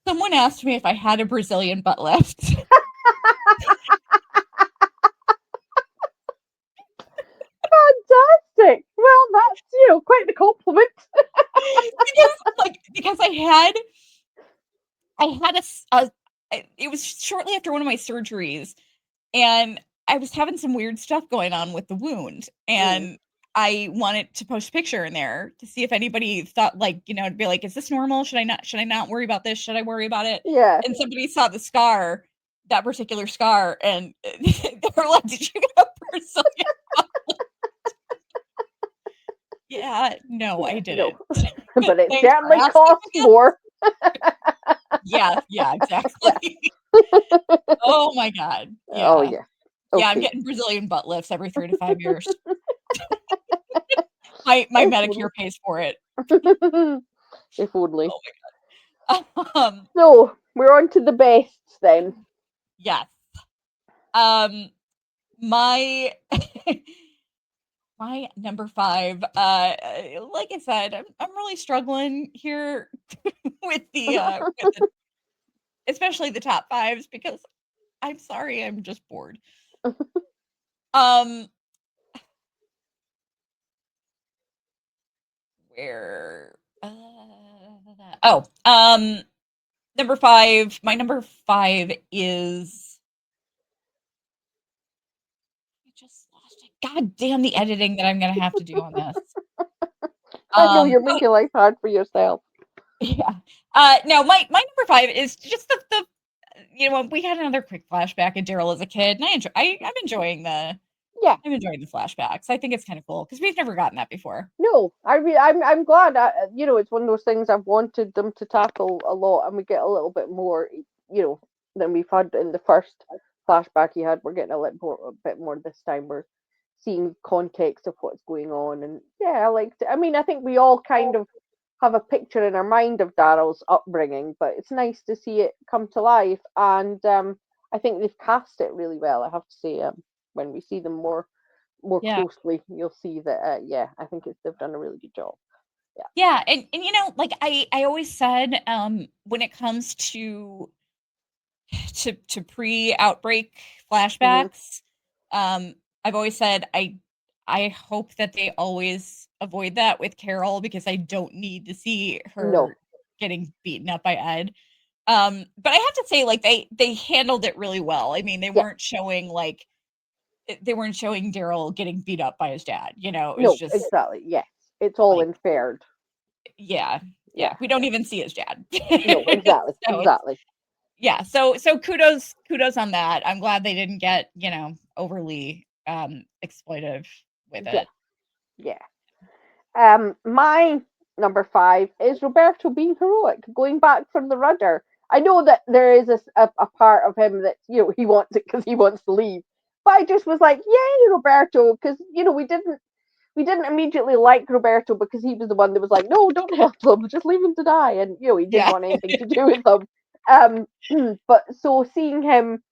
Speaker 1: Someone asked me if I had a Brazilian butt lift.
Speaker 2: Fantastic. Well, that's quite the compliment.
Speaker 1: because I had it was shortly after one of my surgeries, and I was having some weird stuff going on with the wound, and I wanted to post a picture in there to see if anybody thought, like, to be like, is this normal? Should I not worry about this? Should I worry about it?
Speaker 2: Yeah.
Speaker 1: And somebody saw the scar, that particular scar, and they were like, did you get a Brazilian butt lift? Yeah, no, I didn't.
Speaker 2: No. But it
Speaker 1: Thanks for
Speaker 2: certainly
Speaker 1: asking
Speaker 2: costs
Speaker 1: again.
Speaker 2: more.
Speaker 1: Yeah, exactly. Oh my god.
Speaker 2: Oh,
Speaker 1: Yeah.
Speaker 2: yeah.
Speaker 1: Yeah, I'm
Speaker 2: Okay.
Speaker 1: getting Brazilian butt lifts every 3 to 5 years. My
Speaker 2: If only.
Speaker 1: Medicare pays for it.
Speaker 2: If only.
Speaker 1: Oh my god.
Speaker 2: So, we're on to the bests then.
Speaker 1: Yes. My my number 5, like I said, I'm really struggling here with the especially the top 5s, because I'm sorry, I'm just bored. Um, where, oh, number 5, my number 5 is I just lost it. God damn the editing that I'm gonna have to do on this.
Speaker 2: I know you're
Speaker 1: Oh,
Speaker 2: making life hard for yourself.
Speaker 1: yeah. No, my number 5 is just the we had another quick flashback of Daryl as a kid, and I'm enjoying
Speaker 2: Yeah.
Speaker 1: flashbacks. I think it's kind of cool because we've never gotten that before.
Speaker 2: No, I'm glad. It's one of those things I've wanted them to tackle a lot, and we get a little bit more, than we've had in the first flashback he had. We're getting a bit more this time. We're seeing context of what's going on, and yeah, I liked it. I mean, I think we all kind of have a picture in our mind of Daryl's upbringing, but it's nice to see it come to life, and I think they've cast it really well. I have to say, when we see them more
Speaker 1: Yeah.
Speaker 2: closely, you'll see that. Yeah, I think they've done a really good job. Yeah.
Speaker 1: Yeah, and like I always said, when it comes to pre-outbreak
Speaker 2: Hmm.
Speaker 1: flashbacks, I've always said I hope that they always avoid that with Carol, because I don't need to see
Speaker 2: No.
Speaker 1: her getting beaten up by Ed. But I have to say, like, they handled it really well. I mean,
Speaker 2: Yeah.
Speaker 1: they weren't showing Daryl getting beat up by his dad. It was
Speaker 2: No.
Speaker 1: just
Speaker 2: Exactly. Yes. It's all
Speaker 1: like,
Speaker 2: inferred.
Speaker 1: yeah, yeah.
Speaker 2: Yeah.
Speaker 1: We don't even see his dad.
Speaker 2: No. Exactly.
Speaker 1: So it's
Speaker 2: Exactly.
Speaker 1: yeah. So kudos on that. I'm glad they didn't get overly exploitive with
Speaker 2: Yeah.
Speaker 1: it.
Speaker 2: Yeah. My number 5 is Roberto being heroic, going back for the rudder. I know that there is a part of him that he wants it because he wants to leave, but I just was like, yay, Roberto, because we didn't immediately like Roberto because he was the one that was like, no, don't help him, just leave him to die, and he didn't
Speaker 1: Yeah.
Speaker 2: want anything to do with them. But so seeing him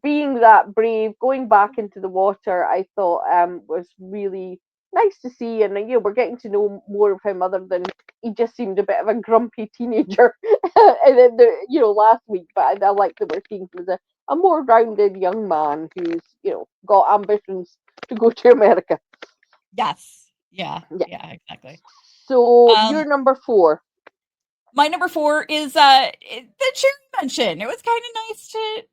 Speaker 2: being that brave, going back into the water, I thought was really nice to see, and we're getting to know more of him other than he just seemed a bit of a grumpy teenager, and then last week. But I like that we're seeing him a more rounded young man who's, got ambitions to go to America.
Speaker 1: Yes. Yeah.
Speaker 2: Yeah.
Speaker 1: Yeah, exactly.
Speaker 2: So
Speaker 1: Um,
Speaker 2: you're number 4.
Speaker 1: my number 4 is the Cherry mention. It was kind of nice to,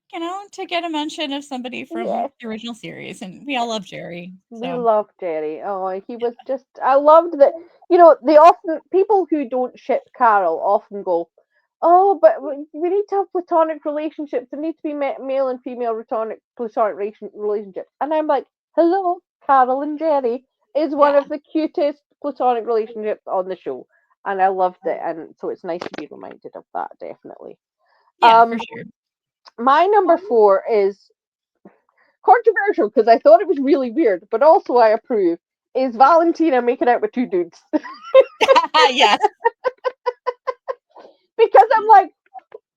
Speaker 1: to get a mention of somebody from
Speaker 2: Yes.
Speaker 1: the original series, and we all love Jerry.
Speaker 2: We
Speaker 1: So,
Speaker 2: love Jerry. Oh, he was just. I loved that. They often people who don't ship Carol often go, "Oh, but we need to have platonic relationships. There need to be male and female platonic relationships." And I'm like, "Hello, Carol and Jerry is one
Speaker 1: yeah.
Speaker 2: of the cutest platonic relationships on the show, and I loved it. And so it's nice to be reminded of that. Definitely.
Speaker 1: Yeah, for sure.
Speaker 2: My number 4 is controversial because I thought it was really weird, but also I approve. Is Valentina making out with 2 dudes?
Speaker 1: Yes.
Speaker 2: Because I'm like,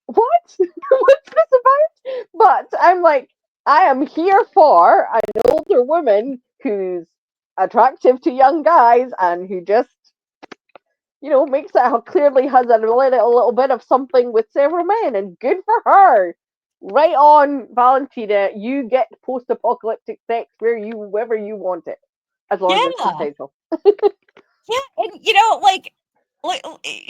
Speaker 2: what? What's this about? But I'm like, I am here for an older woman who's attractive to young guys and who just, makes it clearly has a little bit of something with several men, and good for her. Right on, Valentina. You get post-apocalyptic sex wherever you want it, as long as it's
Speaker 1: Yeah.
Speaker 2: consensual.
Speaker 1: Yeah, and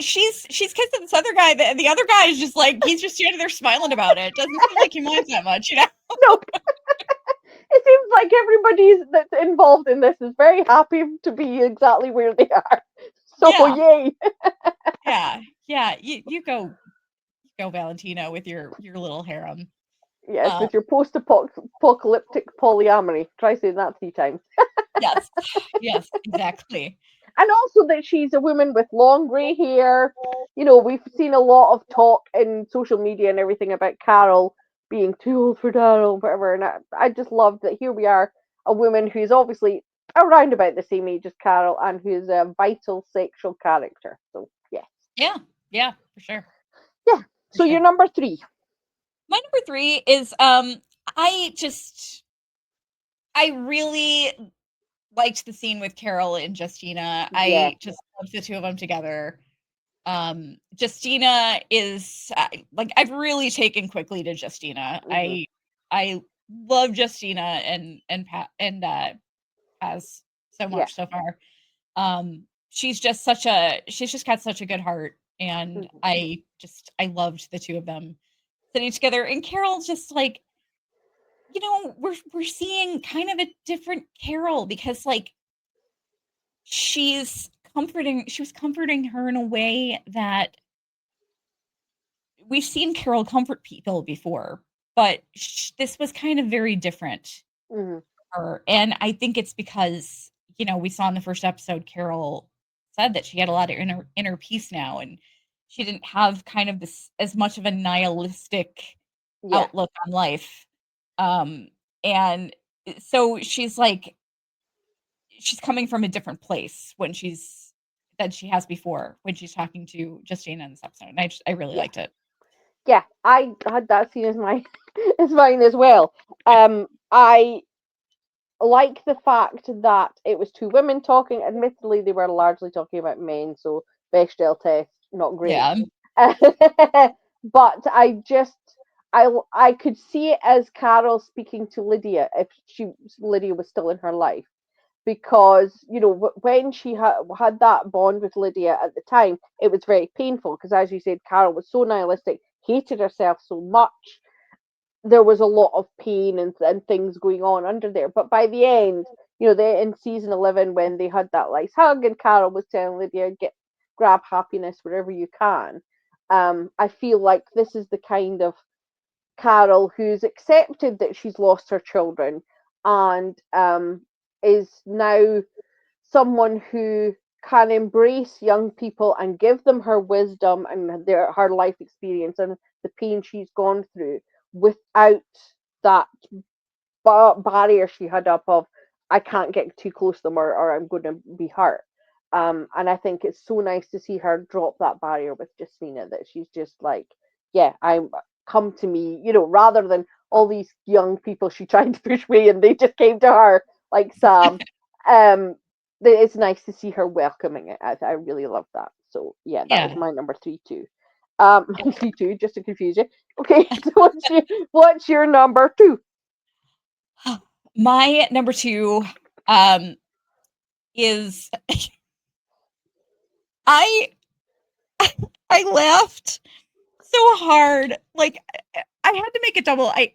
Speaker 1: she's kissing this other guy, and the other guy is just like he's just standing there smiling about it. Doesn't seem like he minds that much.
Speaker 2: No, it seems like everybody that's involved in this is very happy to be exactly where they are. So
Speaker 1: Yeah,
Speaker 2: yay!
Speaker 1: yeah, yeah. You go, Valentino, with your little harem.
Speaker 2: Yes,
Speaker 1: Uh,
Speaker 2: with your post-apocalyptic polyamory. Try saying that 3 times.
Speaker 1: yes, yes, exactly.
Speaker 2: And also that she's a woman with long grey hair. We've seen a lot of talk in social media and everything about Carol being too old for Daryl, whatever. And I just love that here we are, a woman who's obviously around about the same age as Carol and who's a vital sexual character. So, yes.
Speaker 1: Yeah, yeah, for sure,
Speaker 2: Yeah.
Speaker 1: for
Speaker 2: So, you're
Speaker 1: sure.
Speaker 2: number 3.
Speaker 1: My number 3 is I just I really liked the scene with Carol and Justina.
Speaker 2: Yes.
Speaker 1: I just loved the two of them together. Justina is like I've really taken quickly to Justina.
Speaker 2: Hmm.
Speaker 1: I love Justina and Pat and Paz so
Speaker 2: Yeah.
Speaker 1: much so far. She's just got such a good heart, and
Speaker 2: Hmm.
Speaker 1: I loved the two of them sitting together. And Carol's just like, we're seeing kind of a different Carol because like she was comforting her in a way that we've seen Carol comfort people before, but this was kind of very different
Speaker 2: Hmm.
Speaker 1: for her. And I think it's because, we saw in the first episode, Carol said that she had a lot of inner peace now, and she didn't have kind of this as much of a nihilistic
Speaker 2: Yeah.
Speaker 1: outlook on life. Um, and so she's coming from a different place than she has before when she's talking to Justina in this episode. And I really
Speaker 2: Yeah.
Speaker 1: liked it.
Speaker 2: Yeah. I had that scene as my as mine as well. I like the fact that it was 2 women talking. Admittedly, they were largely talking about men, so Bechdel test not great.
Speaker 1: Yeah.
Speaker 2: But I could see it as Carol speaking to Lydia if Lydia was still in her life, because when she had that bond with Lydia at the time, it was very painful because, as you said, Carol was so nihilistic, hated herself so much. There was a lot of pain and things going on under there. But by the end, they in season 11, when they had that nice hug and Carol was telling Lydia, grab happiness wherever you can. I feel like this is the kind of Carol who's accepted that she's lost her children, and is now someone who can embrace young people and give them her wisdom and her life experience and the pain she's gone through, without that barrier she had up of, I can't get too close to them, or I'm going to be hurt. And I think it's so nice to see her drop that barrier with Justina, that she's just like, yeah, I'm come to me, rather than all these young people she tried to push away and they just came to her, like Sam. Um, it's nice to see her welcoming it. I really love that. So yeah, that was
Speaker 1: Yeah.
Speaker 2: my number 3 too. Me too, just to confuse you. Okay, so what's your number two?
Speaker 1: My number two is I I laughed so hard. Like I had to make a double. I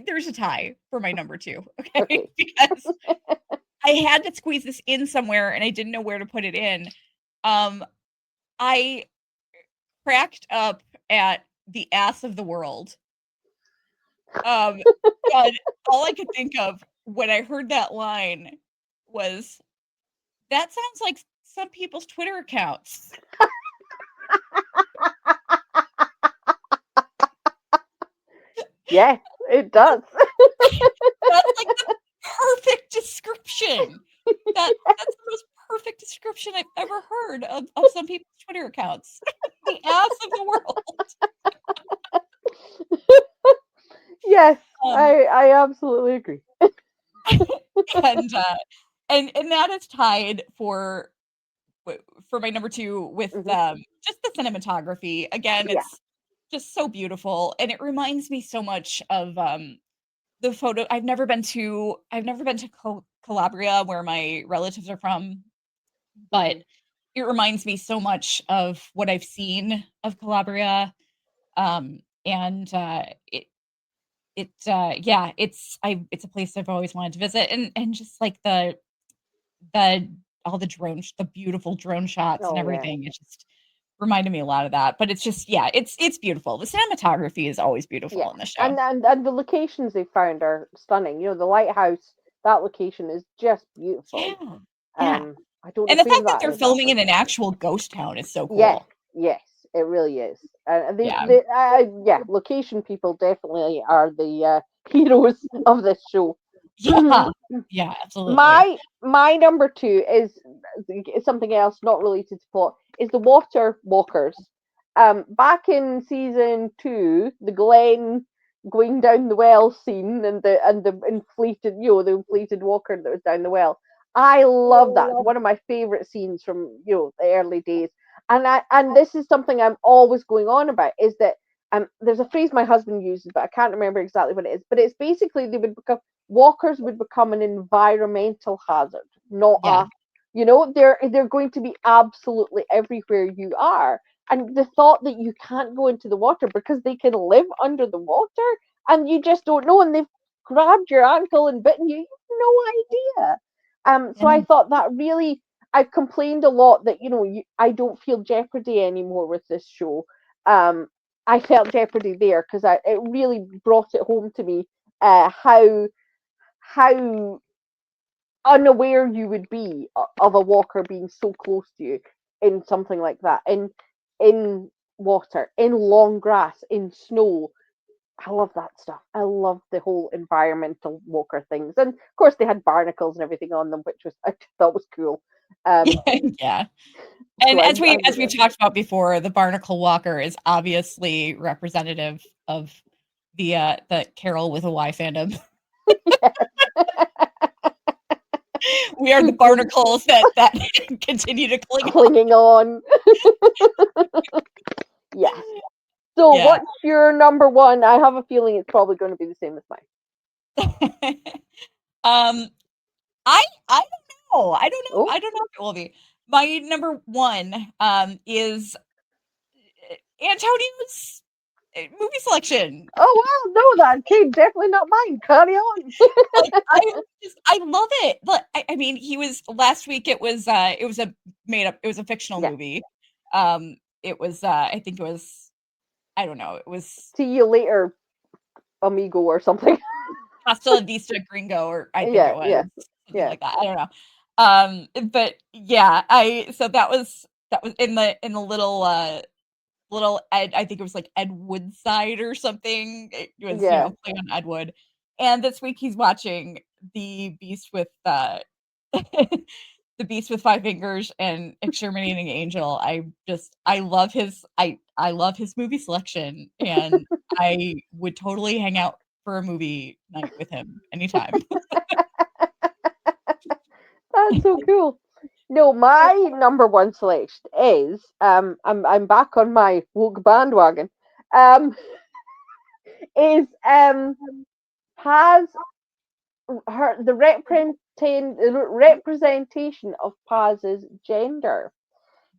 Speaker 1: there's a tie for my number two, okay?
Speaker 2: Okay.
Speaker 1: Because I had to squeeze this in somewhere and I didn't know where to put it in. Um I cracked up at the ass of the world. Um and all I could think of when I heard that line was that sounds like some people's Twitter accounts.
Speaker 2: Yes, it does.
Speaker 1: That's like the perfect description. That's the most perfect description I've ever heard of some people's Twitter accounts. The ass of the world.
Speaker 2: Yes,
Speaker 1: Um,
Speaker 2: I absolutely agree.
Speaker 1: and and that is tied for my number 2 with,
Speaker 2: Hmm.
Speaker 1: just the cinematography. Again,
Speaker 2: Yeah.
Speaker 1: it's just so beautiful, and it reminds me so much of, the photo I've never been to Calabria, where my relatives are from, but
Speaker 2: Hmm.
Speaker 1: it reminds me so much of what I've seen of Calabria, and, yeah, it's a place I've always wanted to visit, and just, like, the all the beautiful drone shots and
Speaker 2: Oh yeah.
Speaker 1: everything, it just reminded me a lot of that, but it's just yeah, it's beautiful. The cinematography is always
Speaker 2: Yeah,
Speaker 1: beautiful in this show.
Speaker 2: and the locations they found are stunning. The lighthouse. That location is just beautiful.
Speaker 1: Yeah, yeah,
Speaker 2: Um, I don't know
Speaker 1: and the
Speaker 2: where
Speaker 1: fact that
Speaker 2: that
Speaker 1: they're
Speaker 2: is
Speaker 1: filming
Speaker 2: actually.
Speaker 1: in an actual ghost town is so
Speaker 2: Yes,
Speaker 1: cool.
Speaker 2: yes, it really is.
Speaker 1: Yeah.
Speaker 2: Yeah, location people definitely are the heroes of this show.
Speaker 1: Yeah. Yeah, absolutely.
Speaker 2: My number two is something else not related to plot. Is the water walkers. Back in season two, the Glen going down the well scene and the inflated the inflated walker that was down the well. I love that. It's one of my favorite scenes from the early days. And this is something I'm always going on about is that there's a phrase my husband uses, but I can't remember exactly what it is. But it's basically they would become walkers would become an environmental hazard, not
Speaker 1: Yeah.
Speaker 2: they're going to be absolutely everywhere you are. And the thought that you can't go into the water because they can live under the water and you just don't know, and they've grabbed your ankle and bitten you, you have no idea. So I
Speaker 1: Yeah.
Speaker 2: thought that really, I've complained a lot that I don't feel jeopardy anymore with this show. I felt jeopardy there because it really brought it home to me, how unaware you would be of a walker being so close to you in something like that, in water, in long grass, in snow. I love that stuff. I love the whole environmental walker things, and of course they had barnacles and everything on them, which I thought was cool. Um,
Speaker 1: Yeah.
Speaker 2: so
Speaker 1: And
Speaker 2: I,
Speaker 1: as
Speaker 2: I
Speaker 1: we
Speaker 2: really
Speaker 1: talked about before, the barnacle walker is obviously representative of the Carol with a Y fandom. We are the barnacles that continue to cling on.
Speaker 2: clinging on. Yes. So
Speaker 1: Yeah.
Speaker 2: what's your number one? I have a feeling it's probably going to be the same as mine.
Speaker 1: Um, I don't know.
Speaker 2: Oh,
Speaker 1: I don't know if it will be. My number 1, is Antonio's, movie selection.
Speaker 2: oh wow, no, that okay, definitely not mine. Carry on.
Speaker 1: Like, I love it. But I mean, he was last week, it was a made up it was a fictional
Speaker 2: Yeah.
Speaker 1: movie. It was, I think it was I don't know, it was
Speaker 2: See you later, amigo, or something.
Speaker 1: Hasta la Vista Gringo, or I think
Speaker 2: Yeah,
Speaker 1: it was
Speaker 2: yeah,
Speaker 1: something
Speaker 2: yeah,
Speaker 1: like that. I don't know. But yeah, so that was in the little I think it was like Ed Woodside or something. It was,
Speaker 2: yeah.
Speaker 1: playing on Ed Wood. And this week he's watching The Beast with The Beast with Five Fingers and Exterminating Angel. I love his movie selection, and I would totally hang out for a movie night with him anytime.
Speaker 2: That's so cool. No, my number one selection is I'm back on my woke bandwagon. Um, is has her the representation of Paz's gender,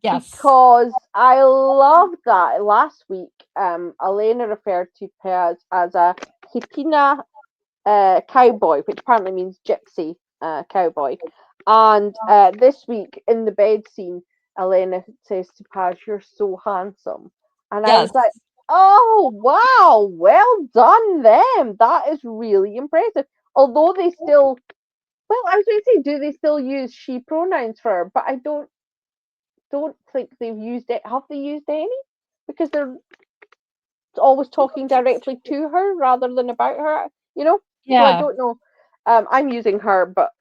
Speaker 1: Yes.
Speaker 2: because I loved that last week. Elena referred to Paz as a Hitina cowboy, which apparently means gypsy cowboy. And this week in the bed scene, Elena says to Paz, "You're so handsome," and I was
Speaker 1: Yes.
Speaker 2: like, "Oh wow, well done them. That is really impressive." Although they still, well, I was going to say, do they still use she pronouns for her? But I don't think they've used it. Have they used any? Because they're always
Speaker 1: I don't
Speaker 2: talking
Speaker 1: think
Speaker 2: directly
Speaker 1: so.
Speaker 2: to her rather than about her, you know? So I
Speaker 1: Yeah.
Speaker 2: don't know. I'm using her, but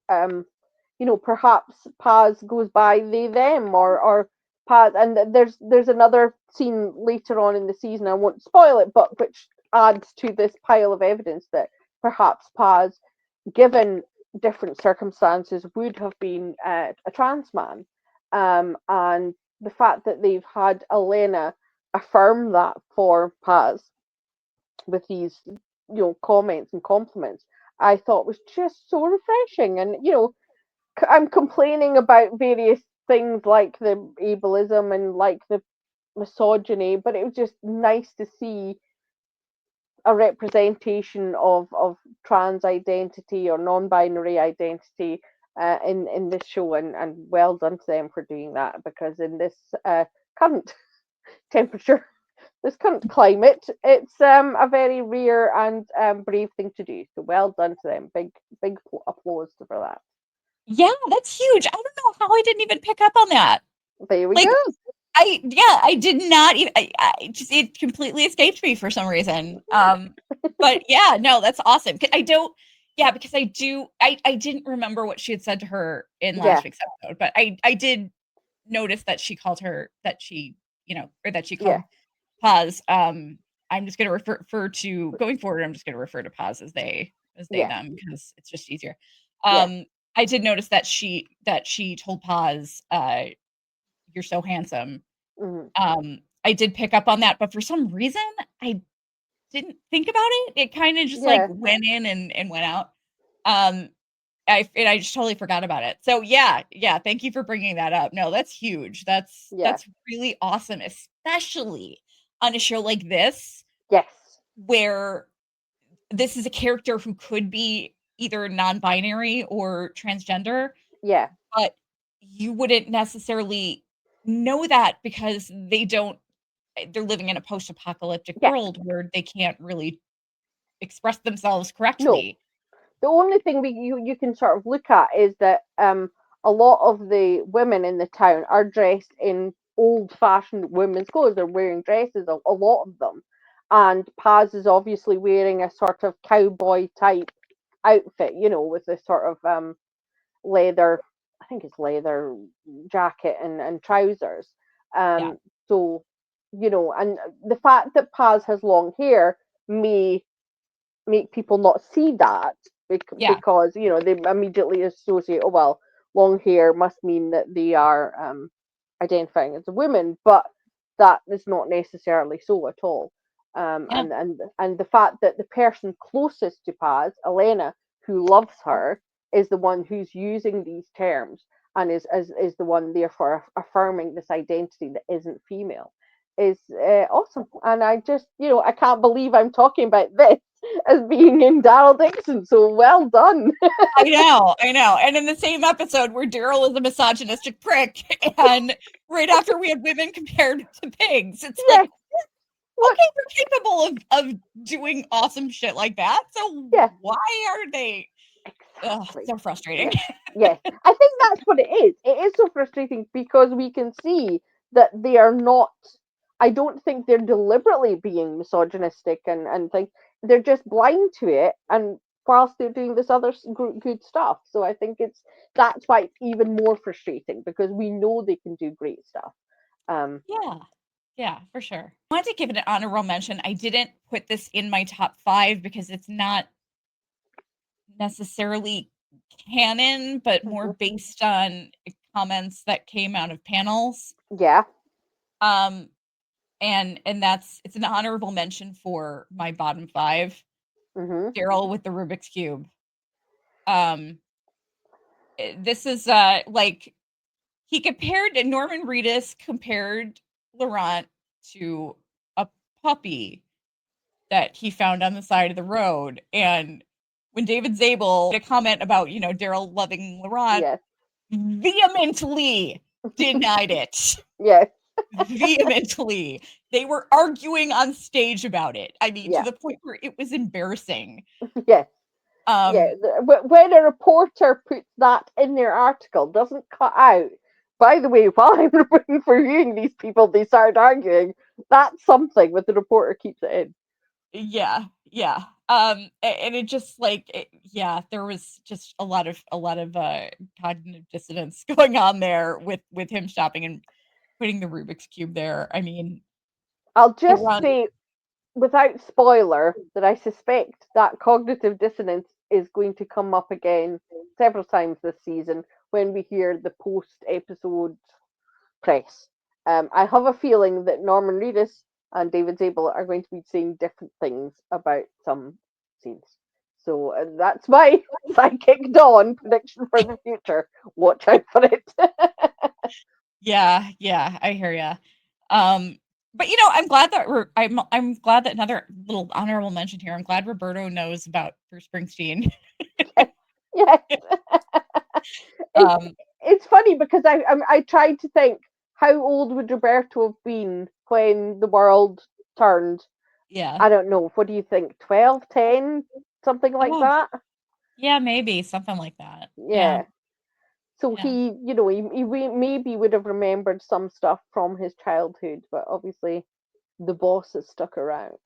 Speaker 2: um, perhaps Paz goes by they them, or Paz, and there's another scene later on in the season. I won't spoil it, but which adds to this pile of evidence that perhaps Paz, given different circumstances, would have been a trans man, and the fact that they've had Elena affirm that for Paz with these comments and compliments, I thought was just so refreshing. And I'm complaining about various things like the ableism and like the misogyny, but it was just nice to see a representation of trans identity or non-binary identity in this show, and well done to them for doing that, because in this current temperature, this current climate, it's a very rare and brave thing to do. So well done to them. Big applause for that.
Speaker 1: Yeah, that's huge. I don't know how I didn't even pick up on that.
Speaker 2: There we
Speaker 1: Like,
Speaker 2: go.
Speaker 1: I did not even I just it completely escaped me for some reason. But yeah, no, that's awesome. I don't yeah, because I didn't remember what she had said to her in
Speaker 2: Yeah,
Speaker 1: last week's episode, but I did notice that she called her that she, or that she
Speaker 2: yeah,
Speaker 1: called Paz. I'm just gonna refer to going forward, I'm just gonna refer to Paz as they
Speaker 2: yeah,
Speaker 1: them because it's just easier.
Speaker 2: yeah.
Speaker 1: I did notice that she told Paz, "You're so handsome."
Speaker 2: Mhm.
Speaker 1: I did pick up on that, but for some reason, I didn't think about it. It kinda just, like,
Speaker 2: Yeah,
Speaker 1: went in and went out. Um, I just totally forgot about it. So, yeah, yeah, thank you for bringing that up. No, that's huge.
Speaker 2: yeah,
Speaker 1: That's really awesome, especially on a show like this,
Speaker 2: yes,
Speaker 1: where this is a character who could be either non-binary or transgender,
Speaker 2: yeah,
Speaker 1: but you wouldn't necessarily know that because they're living in a post-apocalyptic
Speaker 2: yeah.
Speaker 1: world where they can't really express themselves
Speaker 2: No,
Speaker 1: correctly.
Speaker 2: the only thing you can sort of look at is that a lot of the women in the town are dressed in old-fashioned women's clothes. They're wearing dresses, a lot of them, and Paz is obviously wearing a sort of cowboy type outfit, with this sort of leather, I think it's leather jacket and trousers.
Speaker 1: Yeah,
Speaker 2: So, and the fact that Paz has long hair may make people not see that,
Speaker 1: yeah,
Speaker 2: because they immediately associate, oh well, long hair must mean that they are identifying as a woman, but that is not necessarily so at all.
Speaker 1: yeah,
Speaker 2: And the fact that the person closest to Paz, Elena, who loves her, is the one who's using these terms, and is the one therefore affirming this identity that isn't female, is awesome. And I just, I can't believe I'm talking about this as being in Daryl Dixon. So well done.
Speaker 1: I know, and in the same episode where Daryl is a misogynistic prick, and right after we had women compared to pigs, it's like,
Speaker 2: Yeah. What?
Speaker 1: okay, we're capable of doing awesome shit like that, so
Speaker 2: Yeah.
Speaker 1: why are they
Speaker 2: Exactly.
Speaker 1: so frustrating.
Speaker 2: Yes. Yes. I think that's what it is. It is so frustrating because we can see that they are not. I don't think they're deliberately being misogynistic and things. They're just blind to it, and whilst they're doing this other good stuff. So I think that's why it's even more frustrating, because we know they can do great stuff. Um.
Speaker 1: Yeah. Yeah, for sure. I wanted to give it an honorable mention. I didn't put this in my top 5 because it's not necessarily canon, but more
Speaker 2: Mhm.
Speaker 1: based on comments that came out of panels.
Speaker 2: Yeah.
Speaker 1: And it's an honorable mention for my bottom 5. Daryl with the Rubik's Cube. This is like Norman Reedus compared Laurent to a puppy that he found on the side of the road. And when David Zabel made a comment about, Daryl loving Laurent,
Speaker 2: Yes.
Speaker 1: vehemently denied it.
Speaker 2: Yes.
Speaker 1: Vehemently. They were arguing on stage about it. I mean,
Speaker 2: Yeah.
Speaker 1: to the point where it was embarrassing.
Speaker 2: Yes.
Speaker 1: Yeah.
Speaker 2: When a reporter puts that in their article, doesn't cut out, by the way, while I'm reviewing these people, they started arguing, that's something, but the reporter keeps it in.
Speaker 1: Yeah. And it just there was just a lot of cognitive dissonance going on there with him stopping and putting the Rubik's Cube there. I mean,
Speaker 2: I'll just say, without spoiler, that I suspect that cognitive dissonance is going to come up again several times this season when we hear the post-episode press. I have a feeling that Norman Reedus and David Zabel are going to be saying different things about some scenes. So that's my psychic dawn prediction for the future. Watch out for it.
Speaker 1: Yeah, I hear ya. But I'm glad that I'm glad that another little honorable mention here. I'm glad Roberto knows about Bruce Springsteen.
Speaker 2: Yes. It's funny because I tried to think, how old would Roberto have been when the world turned?
Speaker 1: Yeah.
Speaker 2: I don't know. What do you think? 12, 10, something like that?
Speaker 1: Yeah, maybe something like that.
Speaker 2: Yeah. So
Speaker 1: Yeah.
Speaker 2: he maybe would have remembered some stuff from his childhood, but obviously the boss has stuck around.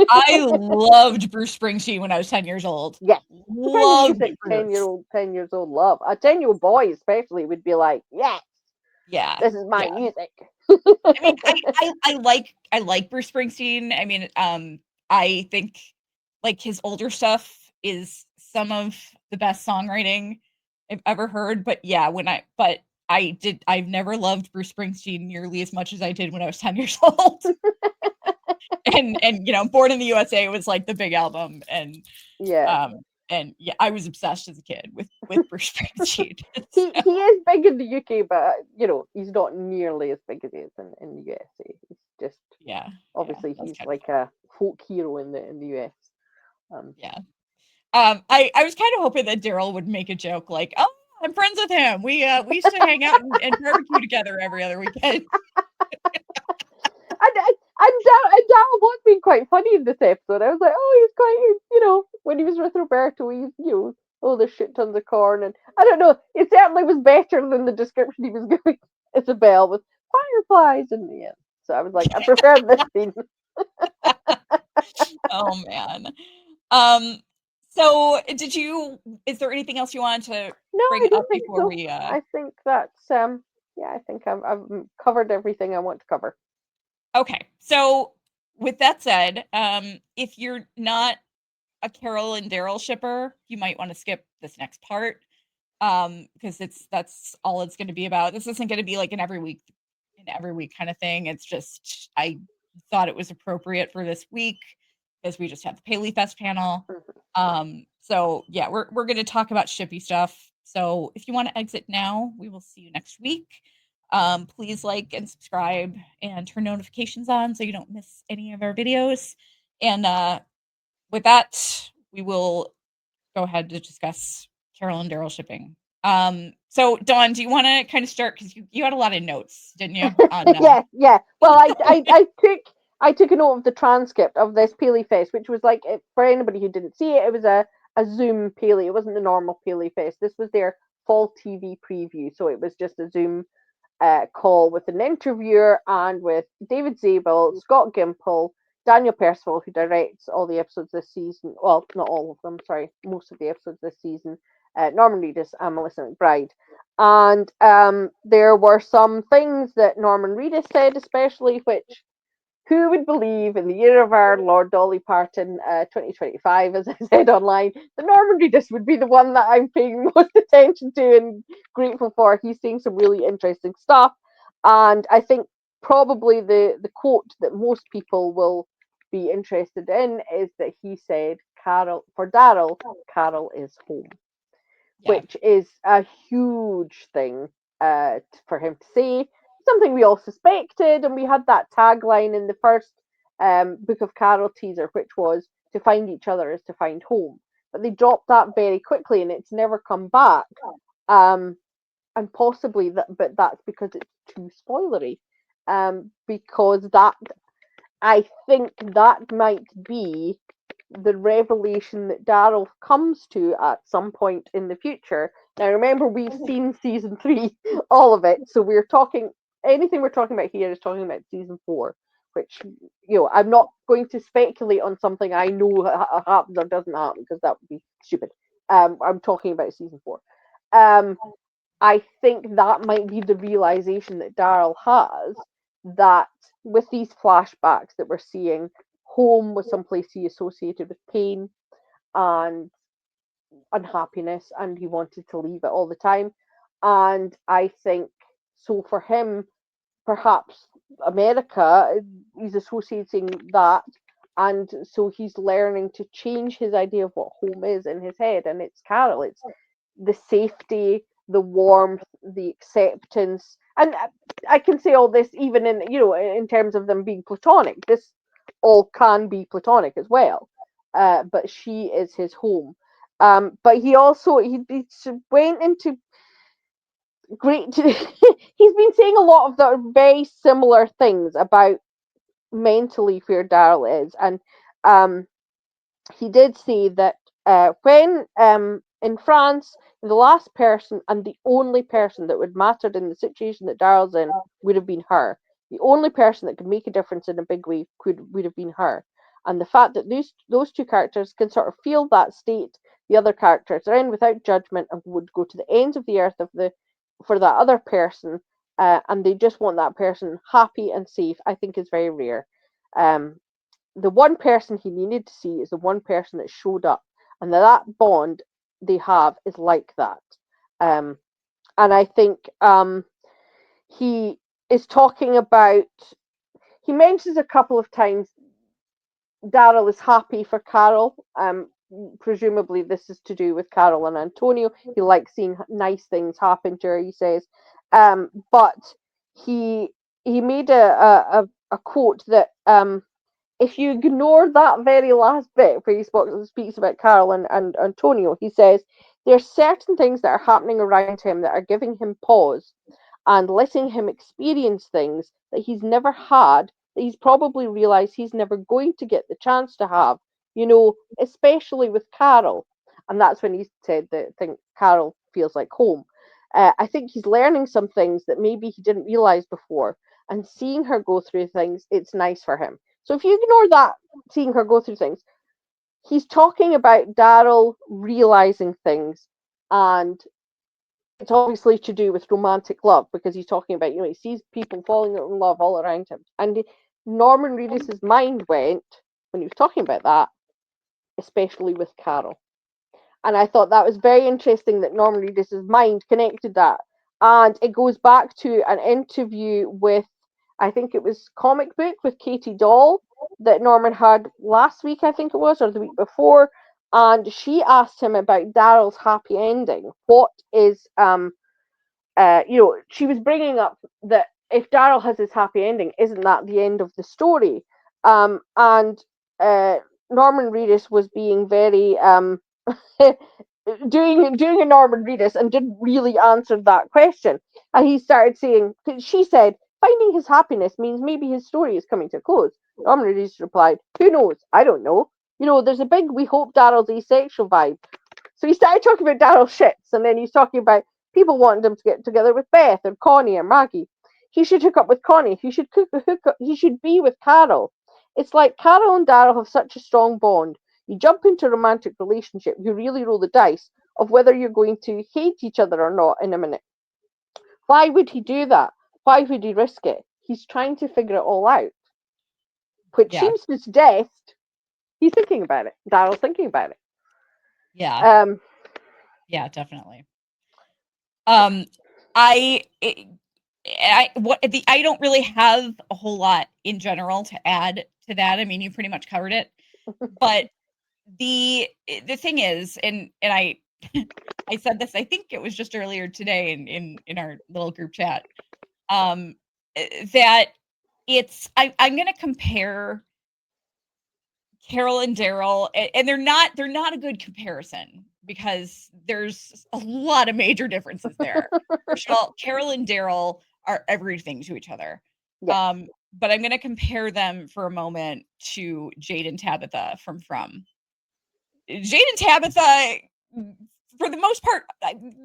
Speaker 1: I loved Bruce Springsteen when I was 10 years old.
Speaker 2: Yes. The kind of
Speaker 1: Loved
Speaker 2: music
Speaker 1: Bruce.
Speaker 2: 10 years old love. A 10-year-old boy especially would be like, yes,
Speaker 1: Yeah.
Speaker 2: this is my music.
Speaker 1: I mean, I like Bruce Springsteen. I mean, I think like his older stuff is some of the best songwriting I've ever heard. But yeah, I've never loved Bruce Springsteen nearly as much as I did when I was 10 years old. and Born in the USA was like the big album, and
Speaker 2: Yeah.
Speaker 1: I was obsessed as a kid with Bruce Springsteen.
Speaker 2: He is big in the UK, but he's not nearly as big as he is in the USA. He's just obviously he's like a folk hero in the US.
Speaker 1: Yeah. I was kind of hoping that Daryl would make a joke like, "Oh, I'm friends with him. We used to hang out and barbecue together every other weekend."
Speaker 2: And Daryl was being quite funny in this episode. I was like, oh, he's quite, when he was with Roberto, he's, oh, there's shit tons of corn. And I don't know, it certainly was better than the description he was giving Isabel with fireflies in the end. So I was like, I preferred this scene.
Speaker 1: Oh, man. So is there anything else you wanted to bring up before we?
Speaker 2: I think that's, I think I've covered everything I want to cover.
Speaker 1: Okay. So with that said, if you're not a Carol and Daryl shipper, you might want to skip this next part, because that's all it's going to be about. This isn't going to be like an every week kind of thing. It's just I thought it was appropriate for this week because we just had the Paley Fest panel. So yeah, we're going to talk about shippy stuff. So if you want to exit now, we will see you next week. Please like and subscribe and turn notifications on so you don't miss any of our videos. And with that, we will go ahead to discuss Carol and Daryl shipping. So Dawn, do you want to kind of start, because you had a lot of notes, didn't you?
Speaker 2: Yeah. Well, I took a note of the transcript of this Paley Fest, which was like, for anybody who didn't see it, it was a Zoom Paley. It wasn't the normal Paley Fest. This was their fall TV preview, so it was just a Zoom call with an interviewer and with David Zabel, Scott Gimple, Daniel Percival, who directs all the episodes this season. Well, not all of them, sorry, most of the episodes this season. Norman Reedus and Melissa McBride. And there were some things that Norman Reedus said, especially, which Who would believe in the year of our Lord Dolly Parton, 2025, as I said online, that Norman Reedus would be the one that I'm paying most attention to and grateful for. He's saying some really interesting stuff. And I think probably the quote that most people will be interested in is that he said, Carol, for Daryl, Carol is home,
Speaker 1: Yeah.
Speaker 2: which is a huge thing for him to say. Something we all suspected, and we had that tagline in the first Book of Carol teaser, which was "To find each other is to find home." But they dropped that very quickly, and it's never come back. And possibly that, but that's because it's too spoilery. Because that, I think that might be the revelation that Daryl comes to at some point in the future. Now, remember, we've seen season 3, all of it, so we're talking, anything we're talking about here is talking about season 4, which, I'm not going to speculate on something I know happens or doesn't happen, because that would be stupid. I'm talking about season 4. I think that might be the realization that Daryl has, that with these flashbacks that we're seeing, home was someplace he associated with pain and unhappiness, and he wanted to leave it all the time. And I think so for him, perhaps America, he's associating that, and so he's learning to change his idea of what home is in his head, and it's Carol. It's the safety, the warmth, the acceptance, and I can say all this even in terms of them being platonic. This all can be platonic as well, but she is his home. But he also he went into great. He's been saying a lot of the very similar things about mentally where Daryl is, and um, he did say that when in France, the last person and the only person that would matter in the situation that Daryl's in would have been her. The only person that could make a difference in a big way would have been her. And the fact that those two characters can sort of feel that state the other characters are in without judgment and would go to the ends of the earth for that other person, and they just want that person happy and safe, I think is very rare. Um, the one person he needed to see is the one person that showed up, and that bond they have is like that. Um, and I think he is talking about. He mentions a couple of times Daryl is happy for Carol. Presumably this is to do with Carol and Antonio. He likes seeing nice things happen to her, he says. But he made a quote that if you ignore that very last bit where he speaks about Carol and Antonio, he says there are certain things that are happening around him that are giving him pause and letting him experience things that he's never had, that he's probably realized he's never going to get the chance to have, especially with Carol. And that's when he said that I think Carol feels like home. I think he's learning some things that maybe he didn't realize before, and seeing her go through things, it's nice for him. So if you ignore that, seeing her go through things, he's talking about Daryl realizing things, and it's obviously to do with romantic love because he's talking about, he sees people falling in love all around him. And Norman Reedus's mind went, when he was talking about that, especially with Carol. And I thought that was very interesting that Norman Reedus's mind connected that. And it goes back to an interview with, I think it was Comic Book with Katie Doll that Norman had last week, I think it was, or the week before. And she asked him about Daryl's happy ending. What is, she was bringing up that if Daryl has his happy ending, isn't that the end of the story? And Norman Reedus was being very doing a Norman Reedus and didn't really answer that question. And he started saying, she said, finding his happiness means maybe his story is coming to a close. Norman Reedus replied, who knows? I don't know. There's a big we hope Daryl's asexual vibe. So he started talking about Daryl shits, and then he's talking about people wanting him to get together with Beth or Connie or Maggie. He should hook up with Connie. He should hook up. He should be with Carol. It's like Carol and Daryl have such a strong bond. You jump into a romantic relationship, you really roll the dice of whether you're going to hate each other or not in a minute. Why would he do that? Why would he risk it? He's trying to figure it all out. which
Speaker 1: Yeah.
Speaker 2: seems to suggest he's thinking about it. Daryl's thinking about it.
Speaker 1: Yeah. Yeah, definitely. I don't really have a whole lot in general to add to that. I mean, you pretty much covered it. But the thing is, and I I said this, I think it was just earlier today in our little group chat, that I'm gonna compare Carol and Daryl, and they're not a good comparison because there's a lot of major differences there. First of all, Carol and Daryl are everything to each other.
Speaker 2: Yes.
Speaker 1: But I'm gonna compare them for a moment to Jade and Tabitha from From. Jade and Tabitha, for the most part,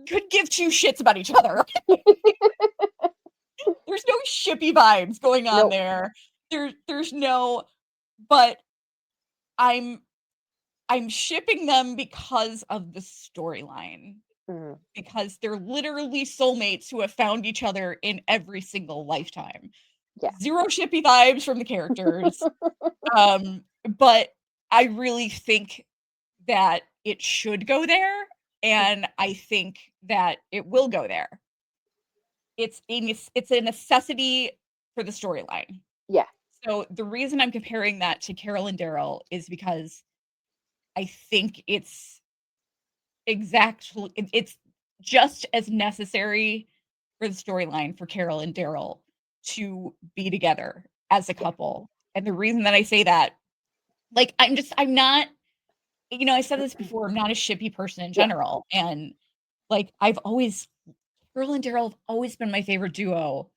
Speaker 1: could give two shits about each other. There's no shippy vibes going on
Speaker 2: Nope.
Speaker 1: there. There's no, but I'm shipping them because of the storyline.
Speaker 2: Mhm.
Speaker 1: Because they're literally soulmates who have found each other in every single lifetime.
Speaker 2: Yeah.
Speaker 1: Zero shippy vibes from the characters. But I really think that it should go there, and I think that it will go there. It's a necessity for the storyline.
Speaker 2: Yeah.
Speaker 1: So the reason I'm comparing that to Carol and Daryl is because I think it's just as necessary for the storyline for Carol and Daryl to be together as a
Speaker 2: Yeah.
Speaker 1: couple. And the reason that I say that, like, I'm not, I said this before, I'm not a shippy person in
Speaker 2: Yeah.
Speaker 1: general. And like, Carol and Daryl have always been my favorite duo.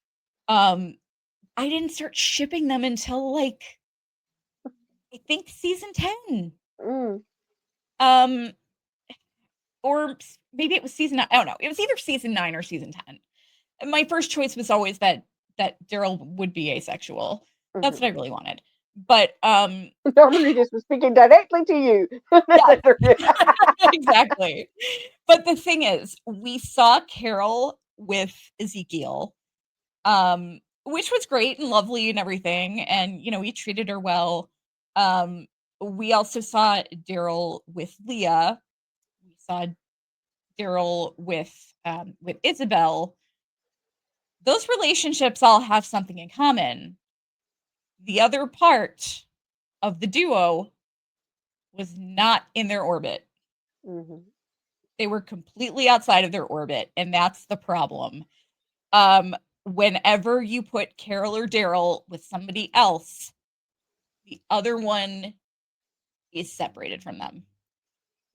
Speaker 1: I didn't start shipping them until like, I think season 10.
Speaker 2: Mm.
Speaker 1: Um, or maybe it was season 9. I don't know. It was either season 9 or season 10. And my first choice was always that Daryl would be asexual. That's
Speaker 2: Mhm.
Speaker 1: what I really wanted. But
Speaker 2: Norman Reedus was speaking directly to you.
Speaker 1: yeah, exactly. But the thing is, we saw Carol with Ezekiel, which was great and lovely and everything, and he treated her well. We also saw Daryl with Leah. We saw Daryl with Isabel. Those relationships all have something in common. The other part of the duo was not in their orbit.
Speaker 2: Mhm.
Speaker 1: They were completely outside of their orbit, and that's the problem. Whenever you put Carol or Daryl with somebody else, the other one is separated from them.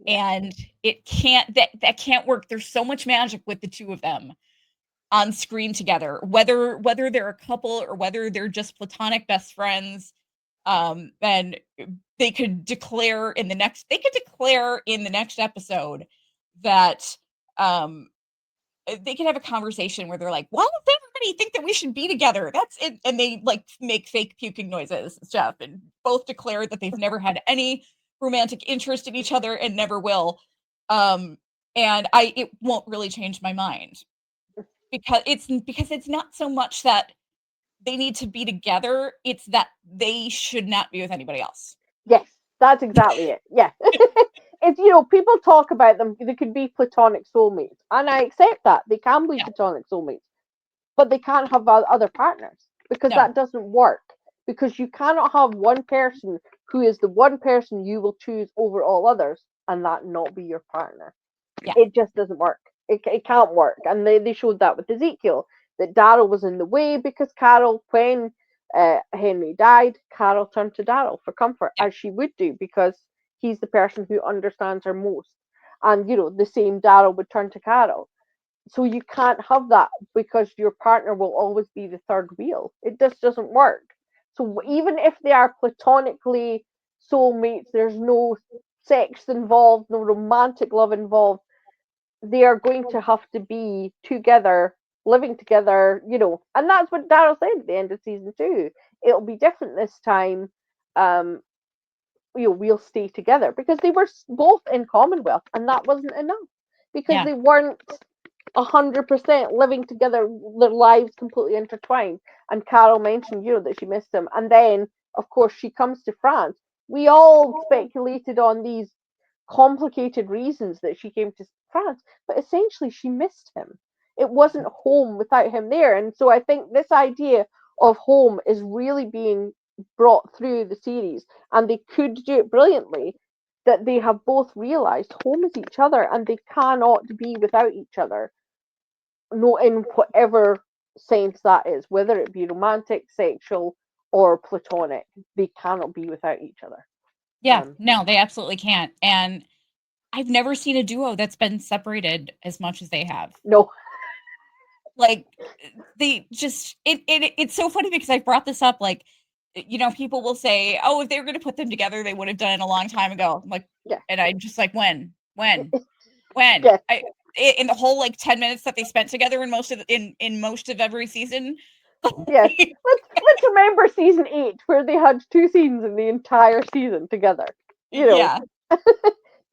Speaker 1: And it can't that can't work. There's so much magic with the two of them on screen together, whether they're a couple or whether they're just platonic best friends. And they could declare in the next episode that they could have a conversation where they're like, why does everybody think that we should be together? That's it. And they like make fake puking noises and stuff, and both declare that they've never had any romantic interest in each other and never will. And it won't really change my mind because it's not so much that they need to be together, it's that they should not be with anybody else.
Speaker 2: Yes, that's exactly it. Yeah. It's, people talk about them, they could be platonic soulmates. And I accept that. They can be
Speaker 1: Yeah.
Speaker 2: platonic soulmates. But they can't have other partners because
Speaker 1: No.
Speaker 2: that doesn't work. Because you cannot have one person who is the one person you will choose over all others and that not be your partner.
Speaker 1: Yeah.
Speaker 2: It just doesn't work. It can't work. And they showed that with Ezekiel, that Daryl was in the way because Carol, when Henry died, Carol turned to Daryl for comfort,
Speaker 1: Yeah.
Speaker 2: as she would do, because he's the person who understands her most. And, the same Daryl would turn to Carol. So you can't have that because your partner will always be the third wheel. It just doesn't work. So even if they are platonically soulmates, there's no sex involved, no romantic love involved, they are going to have to be together, living together, and that's what Daryl said at the end of season 2. It'll be different this time. Um, we'll stay together because they were both in Commonwealth, and that wasn't enough because they weren't 100% living together, their lives completely intertwined. And Carol mentioned, that she missed him, and then of course, she comes to France. We all speculated on these complicated reasons that she came to France, but essentially she missed him. It wasn't home without him there. And so I think this idea of home is really being brought through the series, and they could do it brilliantly. That they have both realized home is each other and they cannot be without each other, no, in whatever sense that is, whether it be romantic, sexual, or platonic. They cannot be without each other.
Speaker 1: Yeah, no, they absolutely can't. And I've never seen a duo that's been separated as much as they have.
Speaker 2: No.
Speaker 1: Like they just it's so funny because I brought this up, like, people will say, oh, if they were going to put them together they would have done it a long time ago. I'm like,
Speaker 2: Yeah.
Speaker 1: and I'm just like, when
Speaker 2: Yeah.
Speaker 1: in the whole like 10 minutes that they spent together in most of every season.
Speaker 2: Yes. Let's remember season 8 where they had 2 scenes in the entire season together.
Speaker 1: Yeah.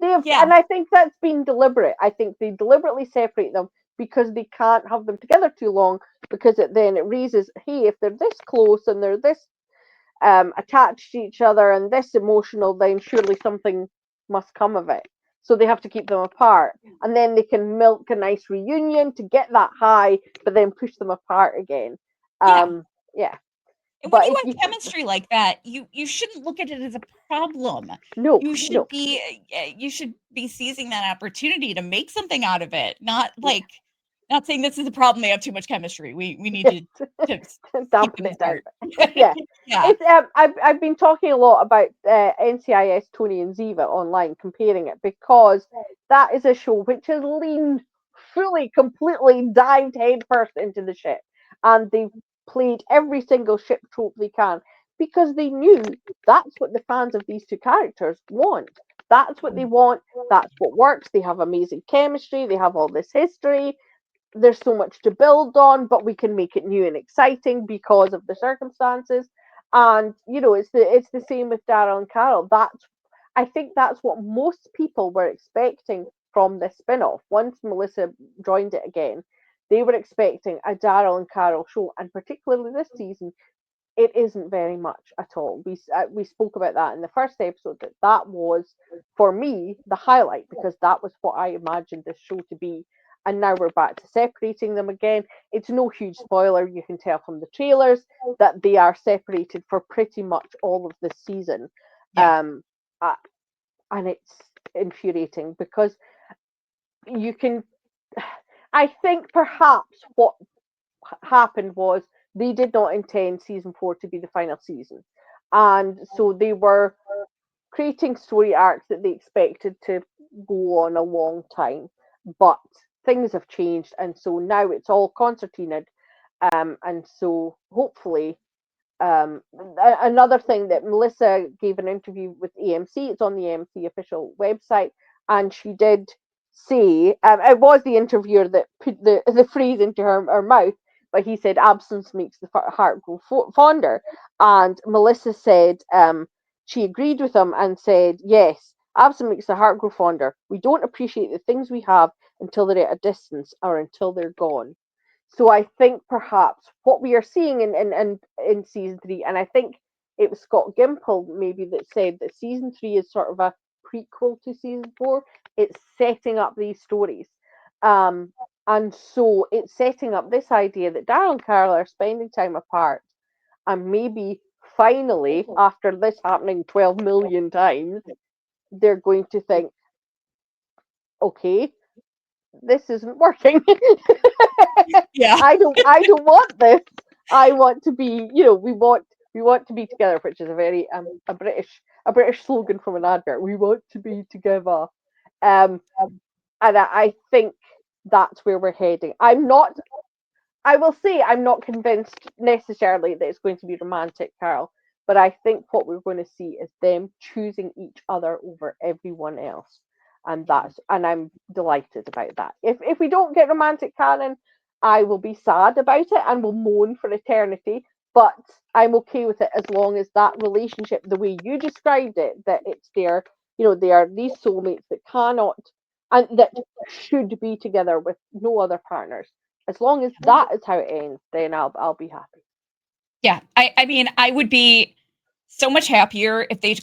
Speaker 2: And I think that's been deliberate. I think they deliberately separate them because they can't have them together too long, because then it raises, hey, if they're this close and they're this attached to each other and this emotional, then surely something must come of it. So they have to keep them apart, and then they can milk a nice reunion to get that high, but then push them apart again. Yeah.
Speaker 1: And when
Speaker 2: But
Speaker 1: you
Speaker 2: if
Speaker 1: have
Speaker 2: you
Speaker 1: chemistry like that, you shouldn't look at it as a problem.
Speaker 2: no
Speaker 1: You should be seizing that opportunity to make something out of it. Not saying this is a problem. They have too much chemistry. We need to keep
Speaker 2: dampen
Speaker 1: them
Speaker 2: it down.
Speaker 1: apart.
Speaker 2: Yeah.
Speaker 1: Yeah.
Speaker 2: It's I've been talking a lot about NCIS Tony and Ziva online, comparing it, because that is a show which has leaned fully, completely dived headfirst into the ship, and they've played every single ship trope they can, because they knew that's what the fans of these two characters want. That's what they want. That's what works. They have amazing chemistry. They have all this history. There's so much to build on, but we can make it new and exciting because of the circumstances. And it's the same with Daryl and Carol. I think that's what most people were expecting from this spin-off. Once Melissa joined it again, they were expecting a Daryl and Carol show, and particularly this season, it isn't very much at all. We spoke about that in the first episode, that was, for me, the highlight, because that was what I imagined this show to be. And now we're back to separating them again. It's no huge spoiler. You can tell from the trailers that they are separated for pretty much all of this season.
Speaker 1: Yeah.
Speaker 2: And it's infuriating because you can. I think perhaps what happened was they did not intend season 4 to be the final season. And so they were creating story arcs that they expected to go on a long time. But things have changed, and so now it's all concertinaed. And so hopefully, another thing that Melissa gave an interview with AMC, it's on the AMC official website, and she did say, it was the interviewer that put the phrase into her mouth, but he said absence makes the heart grow fonder. And Melissa said she agreed with him and said, yes, absence makes the heart grow fonder. We don't appreciate the things we have until they're at a distance or until they're gone. So I think perhaps what we are seeing in season 3, and I think it was Scott Gimple maybe that said that season 3 is sort of a prequel to season 4. It's setting up these stories. And so it's setting up this idea that Daryl and Carol are spending time apart, and maybe finally, after this happening 12 million times, they're going to think, okay, this isn't working.
Speaker 1: Yeah.
Speaker 2: I don't want this. I want to be, we want to be together, which is a very a British slogan from an advert. We want to be together. And I think that's where we're heading. I will say I'm not convinced necessarily that it's going to be romantic, Carol, but I think what we're going to see is them choosing each other over everyone else. And I'm delighted about that. If we don't get romantic canon, I will be sad about it and will moan for eternity. But I'm okay with it as long as that relationship, the way you described it, that it's there, they are these soulmates that cannot and that should be together with no other partners. As long as that is how it ends, then I'll be happy.
Speaker 1: Yeah. I mean, I would be so much happier if they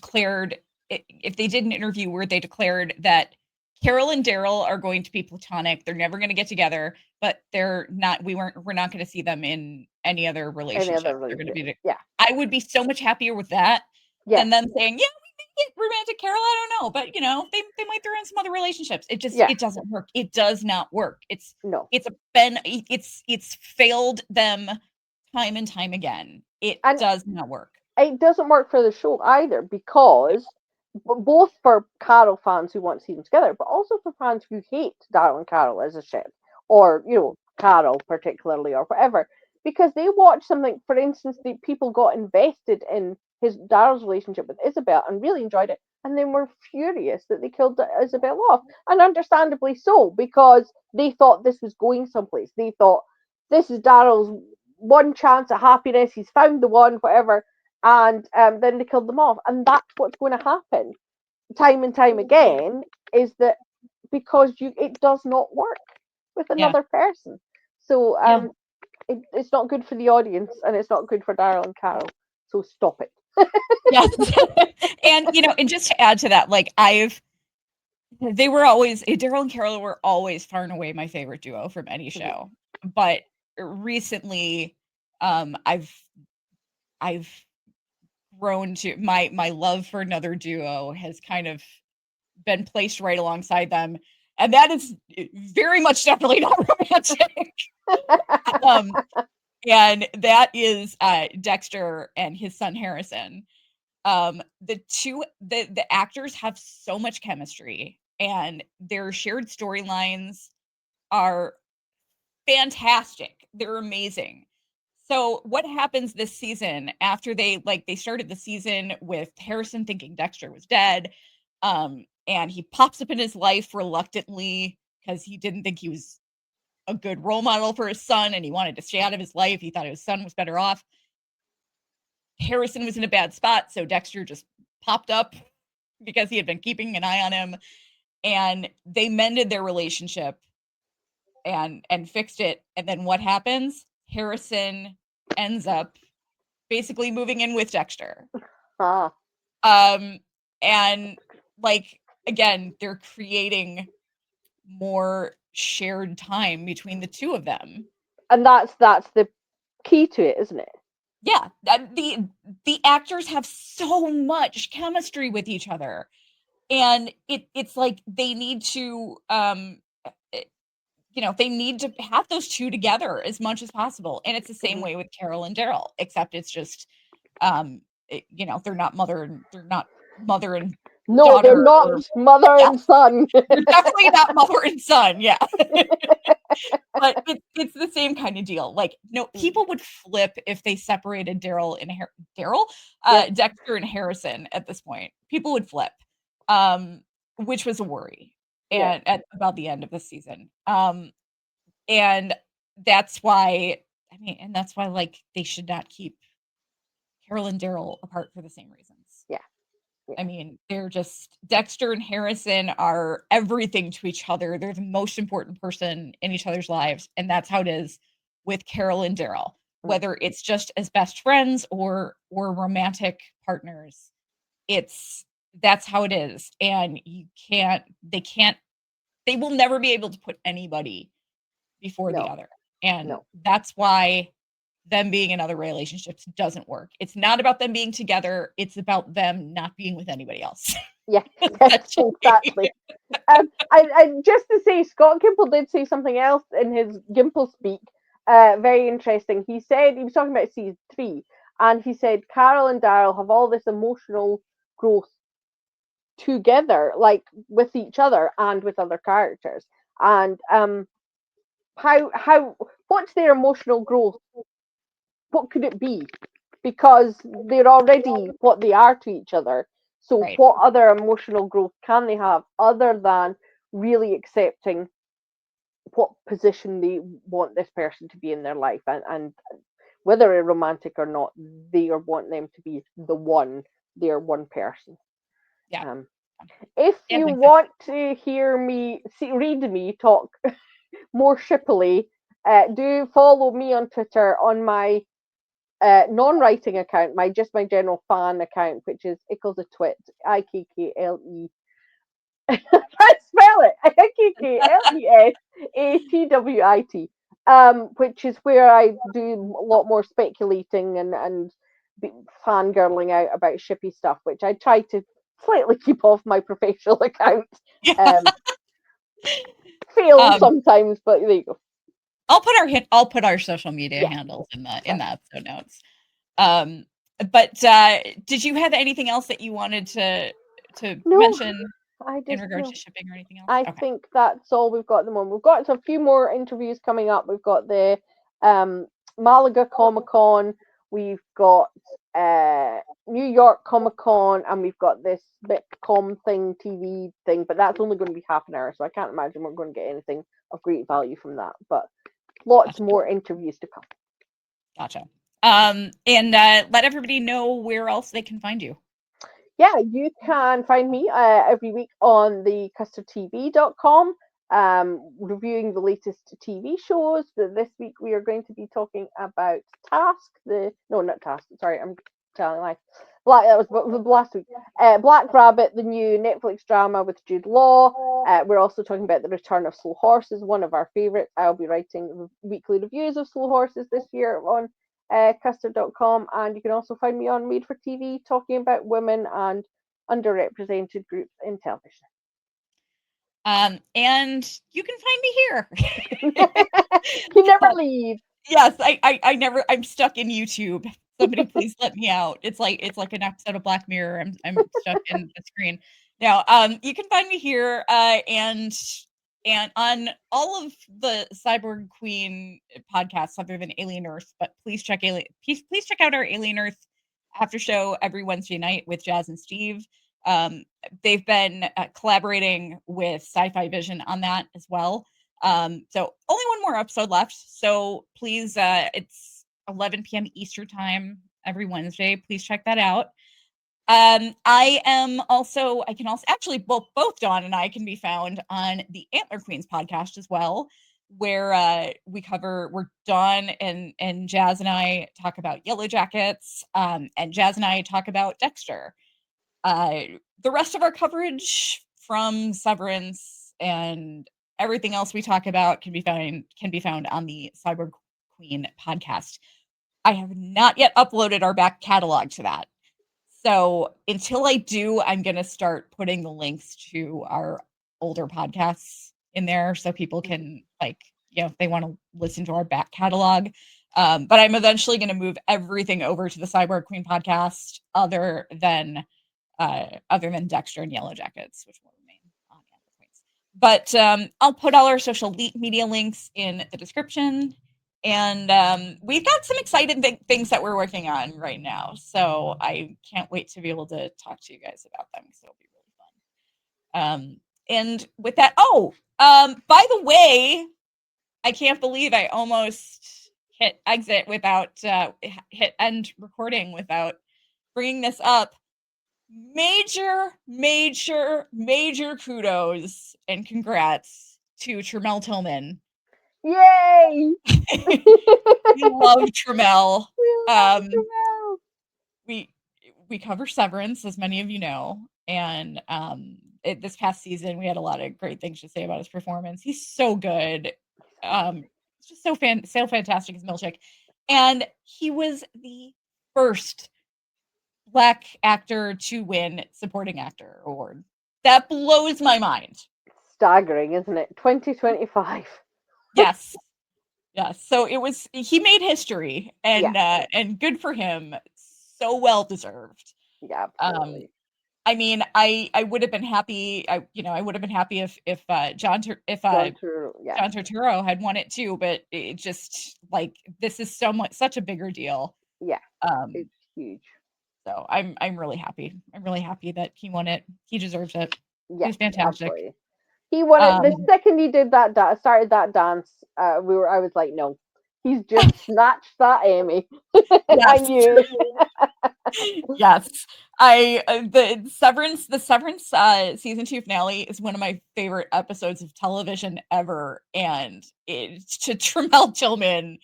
Speaker 1: did an interview where they declared that Carol and Daryl are going to be platonic. They're never going to get together, but we're not going to see them in any other
Speaker 2: Any
Speaker 1: relationship.
Speaker 2: other
Speaker 1: They're going to
Speaker 2: relationship.
Speaker 1: be,
Speaker 2: Yeah.
Speaker 1: I would be so much happier with that
Speaker 2: Yeah.
Speaker 1: than them saying, yeah, we may get romantic, Carol. I don't know, but they might throw in some other relationships.
Speaker 2: Yeah.
Speaker 1: It doesn't work. It does not work.
Speaker 2: No.
Speaker 1: It's failed them time and time again. It
Speaker 2: And
Speaker 1: does not work.
Speaker 2: it doesn't work for the show either, because both for Carol fans who want to see them together, but also for fans who hate Daryl and Carol as a ship, or Carol particularly, or whatever, because they watch something. For instance, the people got invested in Daryl's relationship with Isabel and really enjoyed it, and then were furious that they killed Isabel off, and understandably so, because they thought this was going someplace. They thought this is Daryl's one chance at happiness. He's found the one, whatever. And then they killed them off, and that's what's going to happen time and time again. Is that because it does not work with another person? So it's not good for the audience, and it's not good for Daryl and Carol. So stop it.
Speaker 1: Yes. And just to add to that, like Daryl and Carol were always far and away my favorite duo from any show. But recently, I've grown to my love for another duo has kind of been placed right alongside them, and that is very much definitely not romantic. And that is Dexter and his son Harrison. The actors have so much chemistry, and their shared storylines are fantastic. They're amazing. So what happens this season after they started the season with Harrison thinking Dexter was dead, and he pops up in his life reluctantly because he didn't think he was a good role model for his son, and he wanted to stay out of his life. He thought his son was better off. Harrison was in a bad spot, so Dexter just popped up because he had been keeping an eye on him, and they mended their relationship and fixed it. And then what happens? Harrison ends up basically moving in with Dexter. And again, they're creating more shared time between the two of them.
Speaker 2: And that's the key to it, isn't it?
Speaker 1: Yeah, the actors have so much chemistry with each other, and it's like they need to they need to have those two together as much as possible. And it's the same way with Carol and Daryl, except it's just they're not mother and
Speaker 2: no,
Speaker 1: daughter.
Speaker 2: They're not mother and son.
Speaker 1: They're definitely not mother and son. Yeah. But it's the same kind of deal. Like, no, people would flip if they separated Dexter and Harrison at this point. People would flip, which was a worry, and at about the end of the season. And that's why, like, they should not keep Carol and Daryl apart for the same reasons.
Speaker 2: Yeah.
Speaker 1: I mean, they're just Dexter and Harrison are everything to each other. They're the most important person in each other's lives, and that's how it is with Carol and Daryl. Whether it's just as best friends or romantic partners, that's how it is. And they will never be able to put anybody before the other. And that's why them being in other relationships doesn't work. It's not about them being together. It's about them not being with anybody else.
Speaker 2: Yeah, exactly. I just to say, Scott Gimple did say something else in his Gimple speak. Very interesting. He said he was talking about season 3, and he said Carol and Daryl have all this emotional growth together, like with each other and with other characters. And how what's their emotional growth? What could it be? Because they're already what they are to each other. So what other emotional growth can they have other than really accepting what position they want this person to be in their life, and whether they're romantic or not, they want them to be the one. They're one person.
Speaker 1: Yeah.
Speaker 2: If you want to hear me read me talk more shippily, do follow me on Twitter on my non-writing account, my general fan account, which is Ickles a Twit, IKKLE. I spell it IKKLESATWIT, which is where I do a lot more speculating and fangirling out about shippy stuff, which I try to slightly keep off my professional account.
Speaker 1: Yeah.
Speaker 2: Fail sometimes, but there you go.
Speaker 1: I'll put our social media handles in the episode notes. But did you have anything else that you wanted to mention in regards to shipping or anything else?
Speaker 2: I think that's all we've got at the moment. We've got a few more interviews coming up. We've got the Malaga Comic Con. We've got New York Comic Con, and we've got this Bitcom thing, TV thing, but that's only going to be half an hour, so I can't imagine we're going to get anything of great value from that. But lots more interviews to come.
Speaker 1: Gotcha. And let everybody know where else they can find you.
Speaker 2: Yeah, you can find me every week on the custardtv.com, reviewing the latest TV shows. But this week we are going to be talking about I'm telling lies. That was last week. Black Rabbit, the new Netflix drama with Jude Law. We're also talking about the return of Slow Horses, one of our favorites. I'll be writing weekly reviews of Slow Horses this year on custard.com, and you can also find me on Made for TV talking about women and underrepresented groups in television.
Speaker 1: And you can find me here.
Speaker 2: You never leave.
Speaker 1: Yes, I never. I'm stuck in YouTube. Somebody please let me out. It's like an episode of Black Mirror. I'm stuck in the screen. Now, you can find me here, and on all of the Cyborg Queen podcasts other than Alien Earth, but please check out our Alien Earth after show every Wednesday night with Jazz and Steve. They've been collaborating with Sci-Fi Vision on that as well. So only one more episode left. So please, it's 11 p.m. Eastern time every Wednesday. Please check that out. I can also actually both Dawn and I can be found on the Antler Queens podcast as well, where we're Dawn and Jazz and I talk about Yellow Jackets, and Jazz and I talk about Dexter. The rest of our coverage from Severance and everything else we talk about can be found on the Cyborg Queen podcast. I have not yet uploaded our back catalog to that. So until I do, I'm going to start putting the links to our older podcasts in there so people can, if they want to listen to our back catalog. But I'm eventually going to move everything over to the Cyborg Queen podcast other than Dexter and Yellow Jackets, which will remain on Antler Queens. But I'll put all our social media links in the description. And we've got some exciting things that we're working on right now. So I can't wait to be able to talk to you guys about them. So it'll be really fun. And with that, by the way, I can't believe I almost hit exit without hit end recording without bringing this up. Major kudos and congrats to Tramel Tillman.
Speaker 2: Yay!
Speaker 1: We love Tramel. We cover Severance, as many of you know, and this past season we had a lot of great things to say about his performance. He's so good. It's just so fantastic as Milchick, and he was the first Black actor to win Supporting Actor Award. That blows my mind.
Speaker 2: Staggering, isn't it? 2025.
Speaker 1: Yes. So he made history, and good for him. So well deserved.
Speaker 2: Yeah, absolutely.
Speaker 1: I mean, I would have been happy. I would have been happy if John Turturro had won it too. But it just this is such a bigger deal.
Speaker 2: Yeah, it's huge.
Speaker 1: So I'm really happy. I'm really happy that he won it. He deserves it.
Speaker 2: Yeah,
Speaker 1: he's fantastic.
Speaker 2: Absolutely. He won it the second he did that. Started that dance. I was like, no, he's just snatched that Emmy. I knew.
Speaker 1: Yes, the Severance season 2 finale is one of my favorite episodes of television ever, and to Tramel Tillman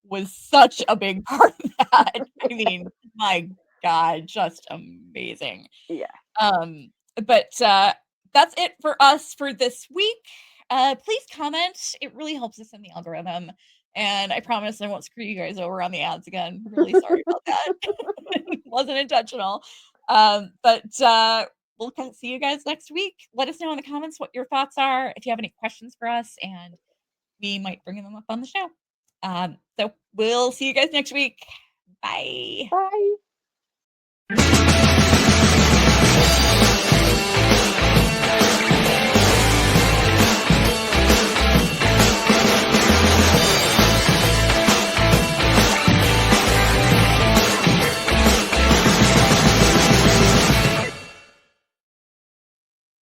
Speaker 1: was such a big part of that. I mean, my God, just amazing.
Speaker 2: Yeah.
Speaker 1: But that's it for us for this week. Please comment. It really helps us in the algorithm. And I promise I won't screw you guys over on the ads again. Really sorry about that. It wasn't intentional. But we'll see you guys next week. Let us know in the comments what your thoughts are, if you have any questions for us, and we might bring them up on the show. So we'll see you guys next week. Bye.
Speaker 2: Bye.